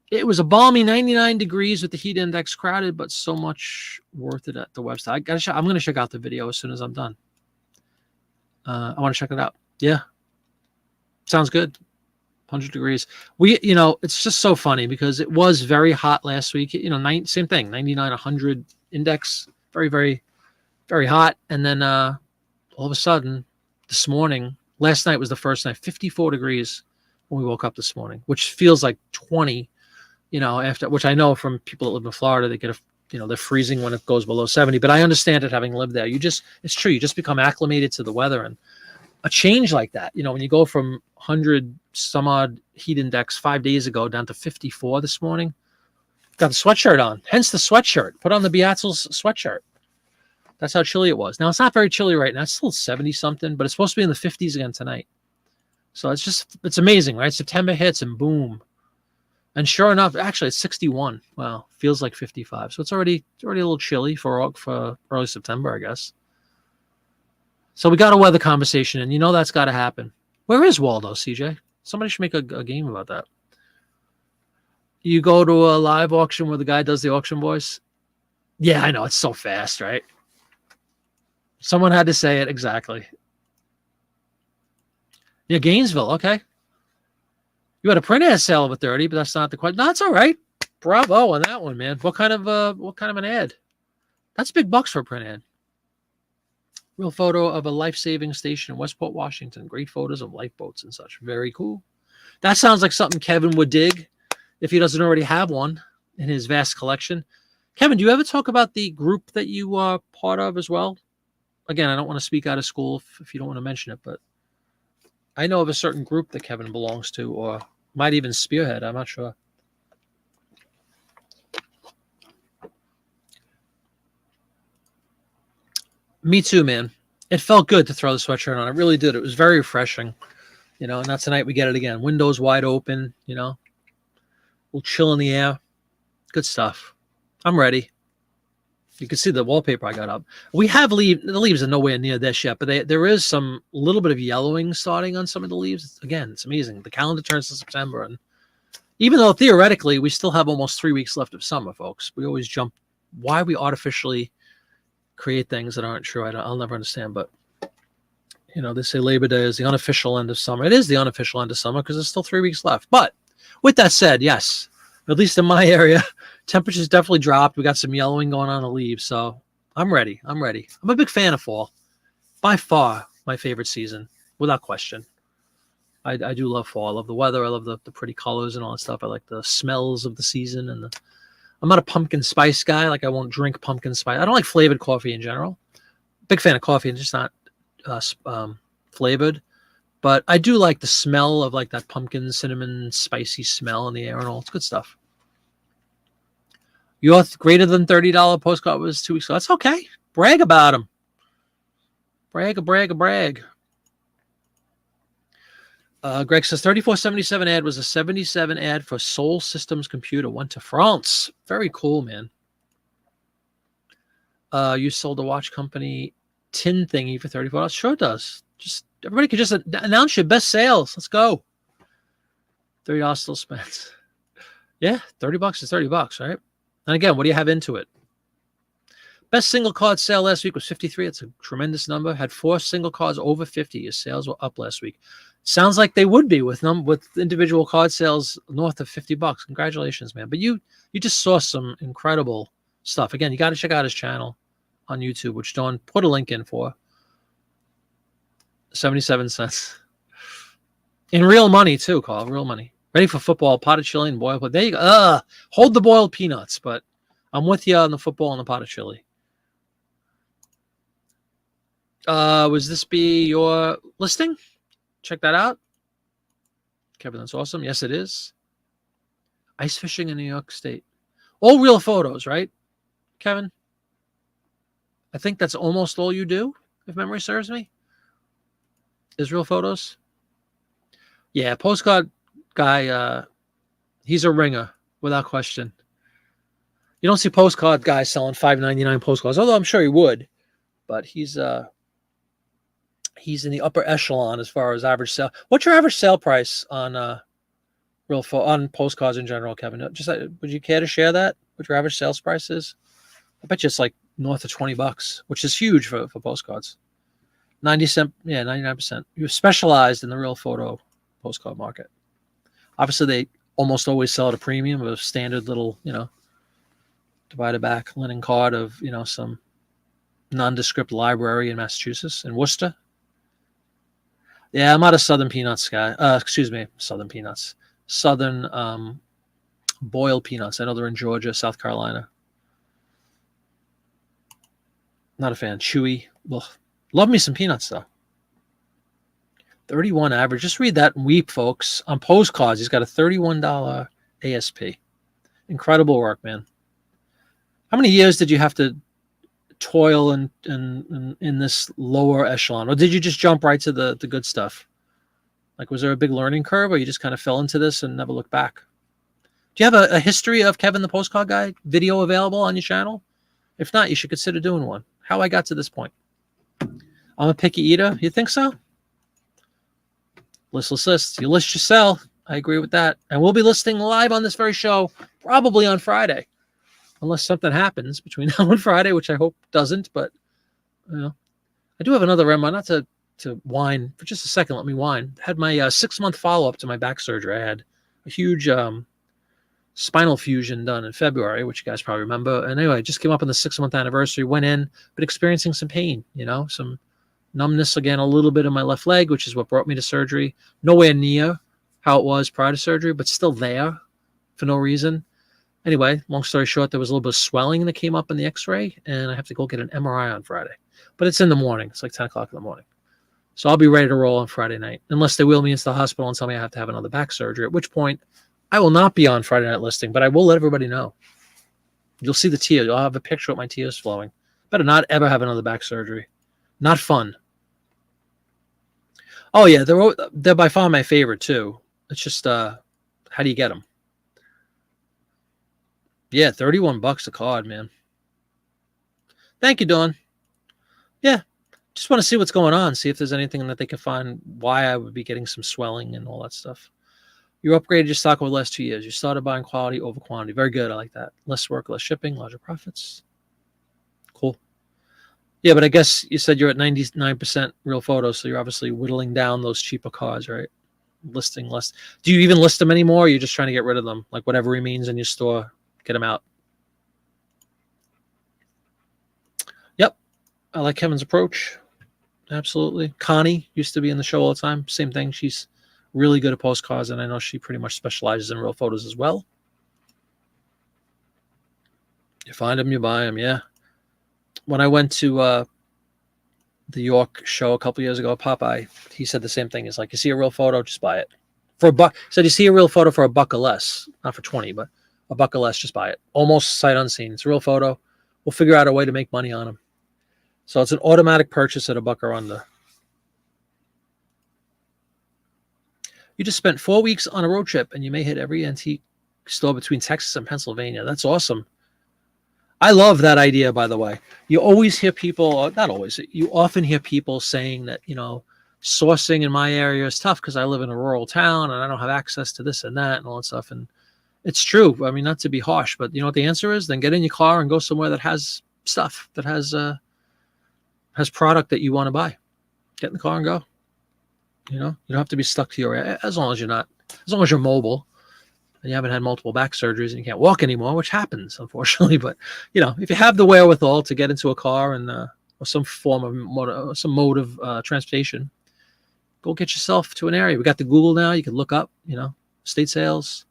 It was a balmy 99 degrees with the heat index crowded, but so much worth it at the website. I'm going to check out the video as soon as I'm done. I want to check it out. Yeah. Sounds good. 100 degrees. It's just so funny because it was very hot last week. Same thing, 99, 100 index, very, very, very hot. And then all of a sudden, this morning, last night was the first night, 54 degrees when we woke up this morning, which feels like 20, after, which I know from people that live in Florida, they get they're freezing when it goes below 70. But I understand it having lived there. It's true. You just become acclimated to the weather, and a change like that, when you go from 100 some odd heat index 5 days ago down to 54 this morning, got the sweatshirt on, hence the sweatshirt. Put on the Beatzel's sweatshirt. That's how chilly it was. Now it's not very chilly right now. It's still 70 something, but it's supposed to be in the 50s again tonight. So it's amazing, right? September hits and boom. And sure enough, actually it's 61. Wow, feels like 55. So it's already a little chilly for early September, I guess. So we got a weather conversation, and that's got to happen. Where is Waldo, CJ? Somebody should make a game about that. You go to a live auction where the guy does the auction voice? Yeah, I know. It's so fast, right? Someone had to say it exactly. Yeah, Gainesville. Okay. You had a print ad sale of a 30, but that's not the question. No, that's all right. Bravo on that one, man. What kind of an ad? That's big bucks for a print ad. Real photo of a life-saving station in Westport, Washington. Great photos of lifeboats and such. Very cool. That sounds like something Kevin would dig if he doesn't already have one in his vast collection. Kevin, do you ever talk about the group that you are part of as well? Again, I don't want to speak out of school if you don't want to mention it, but I know of a certain group that Kevin belongs to, or might even spearhead. I'm not sure. Me too, man. It felt good to throw the sweatshirt on. It really did. It was very refreshing. And now tonight we get it again. Windows wide open, a little chill in the air. Good stuff. I'm ready. You can see the wallpaper I got up. We have the leaves are nowhere near this yet, but there is some little bit of yellowing starting on some of the leaves. Again, it's amazing. The calendar turns to September, and even though theoretically we still have almost 3 weeks left of summer, folks, we always jump. Why we artificially create things that aren't true, I'll never understand. But they say Labor Day is the unofficial end of summer. It is the unofficial end of summer because there's still 3 weeks left. But with that said, yes, at least in my area, temperatures definitely dropped. We got some yellowing going on the leaves, so I'm ready. I'm a big fan of fall. By far my favorite season, without question. I do love fall. I love the weather. I love the pretty colors and all that stuff. I like the smells of the season, and I'm not a pumpkin spice guy. Like, I won't drink pumpkin spice. I don't like flavored coffee in general. Big fan of coffee, and just not flavored. But I do like the smell of like that pumpkin, cinnamon, spicy smell in the air and all. It's good stuff. Your greater than $30 postcard was 2 weeks ago. That's okay. Brag about them. Brag, brag, brag. Greg says 3477 ad was a 77 ad for Soul Systems computer. Went to France. Very cool, man. You sold a watch company tin thingy for $34. Sure does. Just everybody could just announce your best sales. Let's go. $30 still spent. Yeah, $30 is $30, right? And again, what do you have into it? Best single card sale last week was 53. It's a tremendous number. Had 4 single cards over 50. Your sales were up last week. Sounds like they would be with individual card sales north of $50. Congratulations, man. But you just saw some incredible stuff. Again, you got to check out his channel on YouTube, which Dawn put a link in for. 77 cents. In real money, too, Carl. Real money. Ready for football, pot of chili and boiled. But there you go. Hold the boiled peanuts, but I'm with you on the football and the pot of chili. Was this be your listing? Check that out. Kevin, that's awesome. Yes, it is. Ice fishing in New York State. All real photos, right, Kevin? I think that's almost all you do, if memory serves me. Is real photos. Yeah, postcard guy, he's a ringer, without question. You don't see postcard guys selling $5.99 postcards, although I'm sure he would. But he's in the upper echelon as far as average sale. What's your average sale price on on postcards in general, Kevin? Would you care to share that? What your average sales price is? I bet you it's like north of $20, which is huge for postcards. 99%. You're specialized in the real photo postcard market. Obviously, they almost always sell at a premium of a standard little, divided back linen card of, some nondescript library in Massachusetts, in Worcester. Yeah, I'm not a Southern Peanuts guy. Southern Peanuts. Southern boiled peanuts. I know they're in Georgia, South Carolina. Not a fan. Chewy. Ugh. Love me some peanuts, though. 31 average. Just read that and weep, folks. On postcards, he's got a $31 ASP. Incredible work, man. How many years did you have to toil in this lower echelon? Or did you just jump right to the good stuff? Like, was there a big learning curve, or you just kind of fell into this and never looked back? Do you have a history of Kevin the Postcard Guy video available on your channel? If not, you should consider doing one. How I got to this point. I'm a picky eater. You think so? List. You list, you sell. I agree with that. And we'll be listing live on this very show probably on Friday. Unless something happens between now and Friday, which I hope doesn't. But, I do have another reminder, not to whine for just a second. Let me whine. I had my 6-month follow-up to my back surgery. I had a huge spinal fusion done in February, which you guys probably remember. And anyway, I just came up on the 6-month anniversary, went in, but experiencing some pain, some numbness again, a little bit in my left leg, which is what brought me to surgery. Nowhere near how it was prior to surgery, but still there for no reason. Anyway, long story short, there was a little bit of swelling that came up in the x-ray, and I have to go get an MRI on Friday. But it's in the morning. It's like 10 o'clock in the morning. So I'll be ready to roll on Friday night, unless they wheel me into the hospital and tell me I have to have another back surgery, at which point I will not be on Friday night listing, but I will let everybody know. You'll see the tears. You'll have a picture of my tears flowing. Better not ever have another back surgery. Not fun. Oh, yeah, they're by far my favorite, too. It's just, how do you get them? Yeah, $31 a card, man. Thank you, Dawn. Yeah, just want to see what's going on, see if there's anything that they can find why I would be getting some swelling and all that stuff. You upgraded your stock over the last 2 years. You started buying quality over quantity. Very good. I like that. Less work, less shipping, larger profits. Cool. Yeah, but I guess you said you're at 99% real photos, so you're obviously whittling down those cheaper cards, right? Listing less. Do you even list them anymore, or you're just trying to get rid of them? Like whatever remains in your store, get them out. Yep. I like Kevin's approach. Absolutely. Connie used to be in the show all the time. Same thing. She's really good at postcards, and I know she pretty much specializes in real photos as well. You find them, you buy them, yeah. When I went to the York show a couple years ago, Popeye, he said the same thing. It's like, you see a real photo, just buy it. For $1. He said, you see a real photo for $1 or less. Not for 20, but $1 or less, just buy it. Almost sight unseen. It's a real photo. We'll figure out a way to make money on them. So it's an automatic purchase at a buck or under. You just spent 4 weeks on a road trip and you may hit every antique store between Texas and Pennsylvania. That's awesome. I love that idea, by the way. You always hear people, not always, you often hear people saying that, sourcing in my area is tough because I live in a rural town and I don't have access to this and that and all that stuff. And it's true. I mean, not to be harsh, but you know what the answer is? Then get in your car and go somewhere that has stuff, that has product that you want to buy. Get in the car and go. You don't have to be stuck to your area as long as you're mobile. And you haven't had multiple back surgeries and you can't walk anymore, which happens, unfortunately. But, if you have the wherewithal to get into a car and or some form of mode of transportation, go get yourself to an area. We got the Google now. You can look up, estate sales,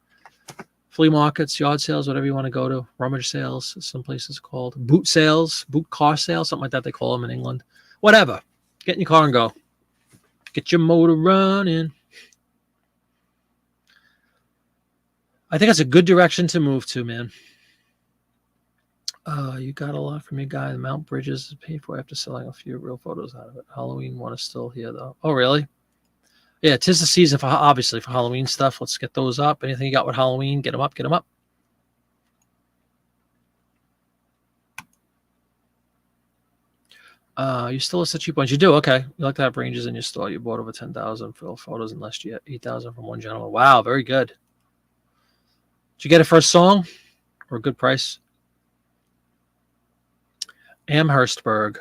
flea markets, yard sales, whatever you want to go to, rummage sales, some places called boot sales, boot car sales, something like that they call them in England. Whatever. Get in your car and go. Get your motor running. I think that's a good direction to move to, man. You got a lot from your guy. The Mount Bridges is paid for after selling a few real photos out of it. Halloween one is still here, though. Oh, really? Yeah, 'tis the season, obviously, for Halloween stuff. Let's get those up. Anything you got with Halloween, get them up, get them up. You still list the cheap ones. You do? Okay. You like to have ranges in your store. You bought over 10,000 for photos in last year. 8,000 from one gentleman. Wow, very good. Did you get it for a song or a good price? Amherstburg.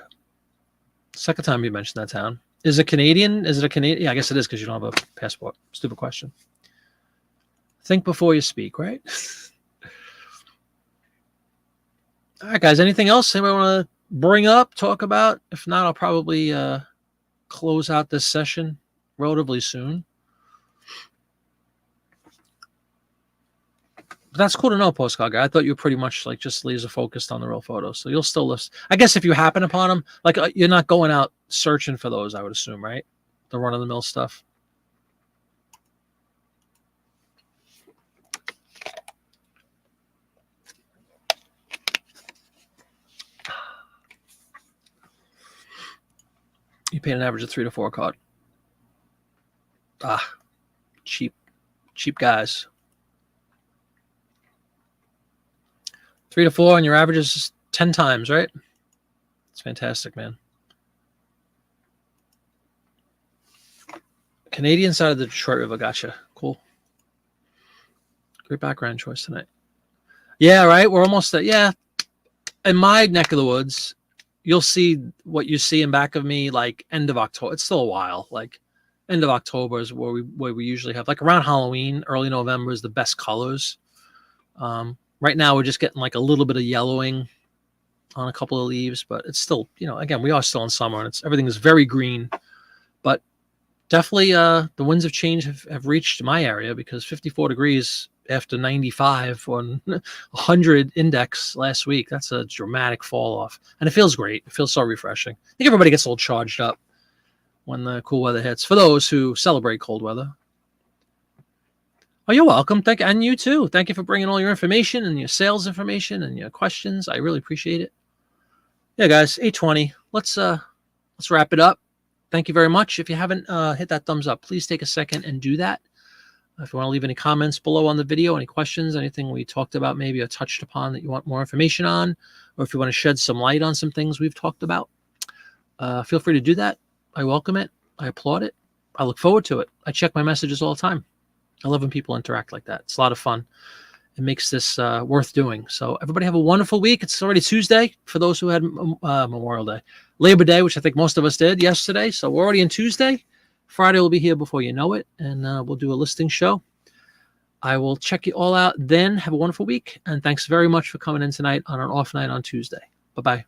Second time you mentioned that town. Is it Canadian? Is it a Canadian? Yeah, I guess it is because you don't have a passport. Stupid question. Think before you speak, right? All right, guys. Anything else anybody want to bring up, talk about? If not, I'll probably close out this session relatively soon. But that's cool to know, postcard guy. I thought you were pretty much like just laser focused on the real photos. So you'll still list. I guess if you happen upon them, like you're not going out searching for those, I would assume, right? The run of the mill stuff. You paid an average of 3 to 4 card. Cheap guys. 3 to 4, and your average is 10 times, right? It's fantastic, man. Canadian side of the Detroit River, gotcha. Cool. Great background choice tonight. Yeah, right. We're almost at, yeah. In my neck of the woods, you'll see what you see in back of me, like end of October. It's still a while. Like end of October is where we usually have, like around Halloween, early November is the best colors. Right now we're just getting like a little bit of yellowing on a couple of leaves, but it's still, again, we are still in summer and everything is very green. But definitely the winds of change have reached my area because 54 degrees after 95 on 100 index last week. That's a dramatic fall off. And it feels great. It feels so refreshing. I think everybody gets a little charged up when the cool weather hits. For those who celebrate cold weather. Oh, you're welcome. Thank you. And you too. Thank you for bringing all your information and your sales information and your questions. I really appreciate it. Yeah, guys, 8:20. Let's wrap it up. Thank you very much. If you haven't hit that thumbs up, please take a second and do that. If you want to leave any comments below on the video, any questions, anything we talked about maybe or touched upon that you want more information on, or if you want to shed some light on some things we've talked about, feel free to do that. I welcome it. I applaud it. I look forward to it. I check my messages all the time. I love when people interact like that. It's a lot of fun. It makes this worth doing. So everybody have a wonderful week. It's already Tuesday for those who had Memorial Day. Labor Day, which I think most of us did yesterday. So we're already in Tuesday. Friday will be here before you know it. And we'll do a listing show. I will check you all out then. Have a wonderful week. And thanks very much for coming in tonight on an off night on Tuesday. Bye-bye.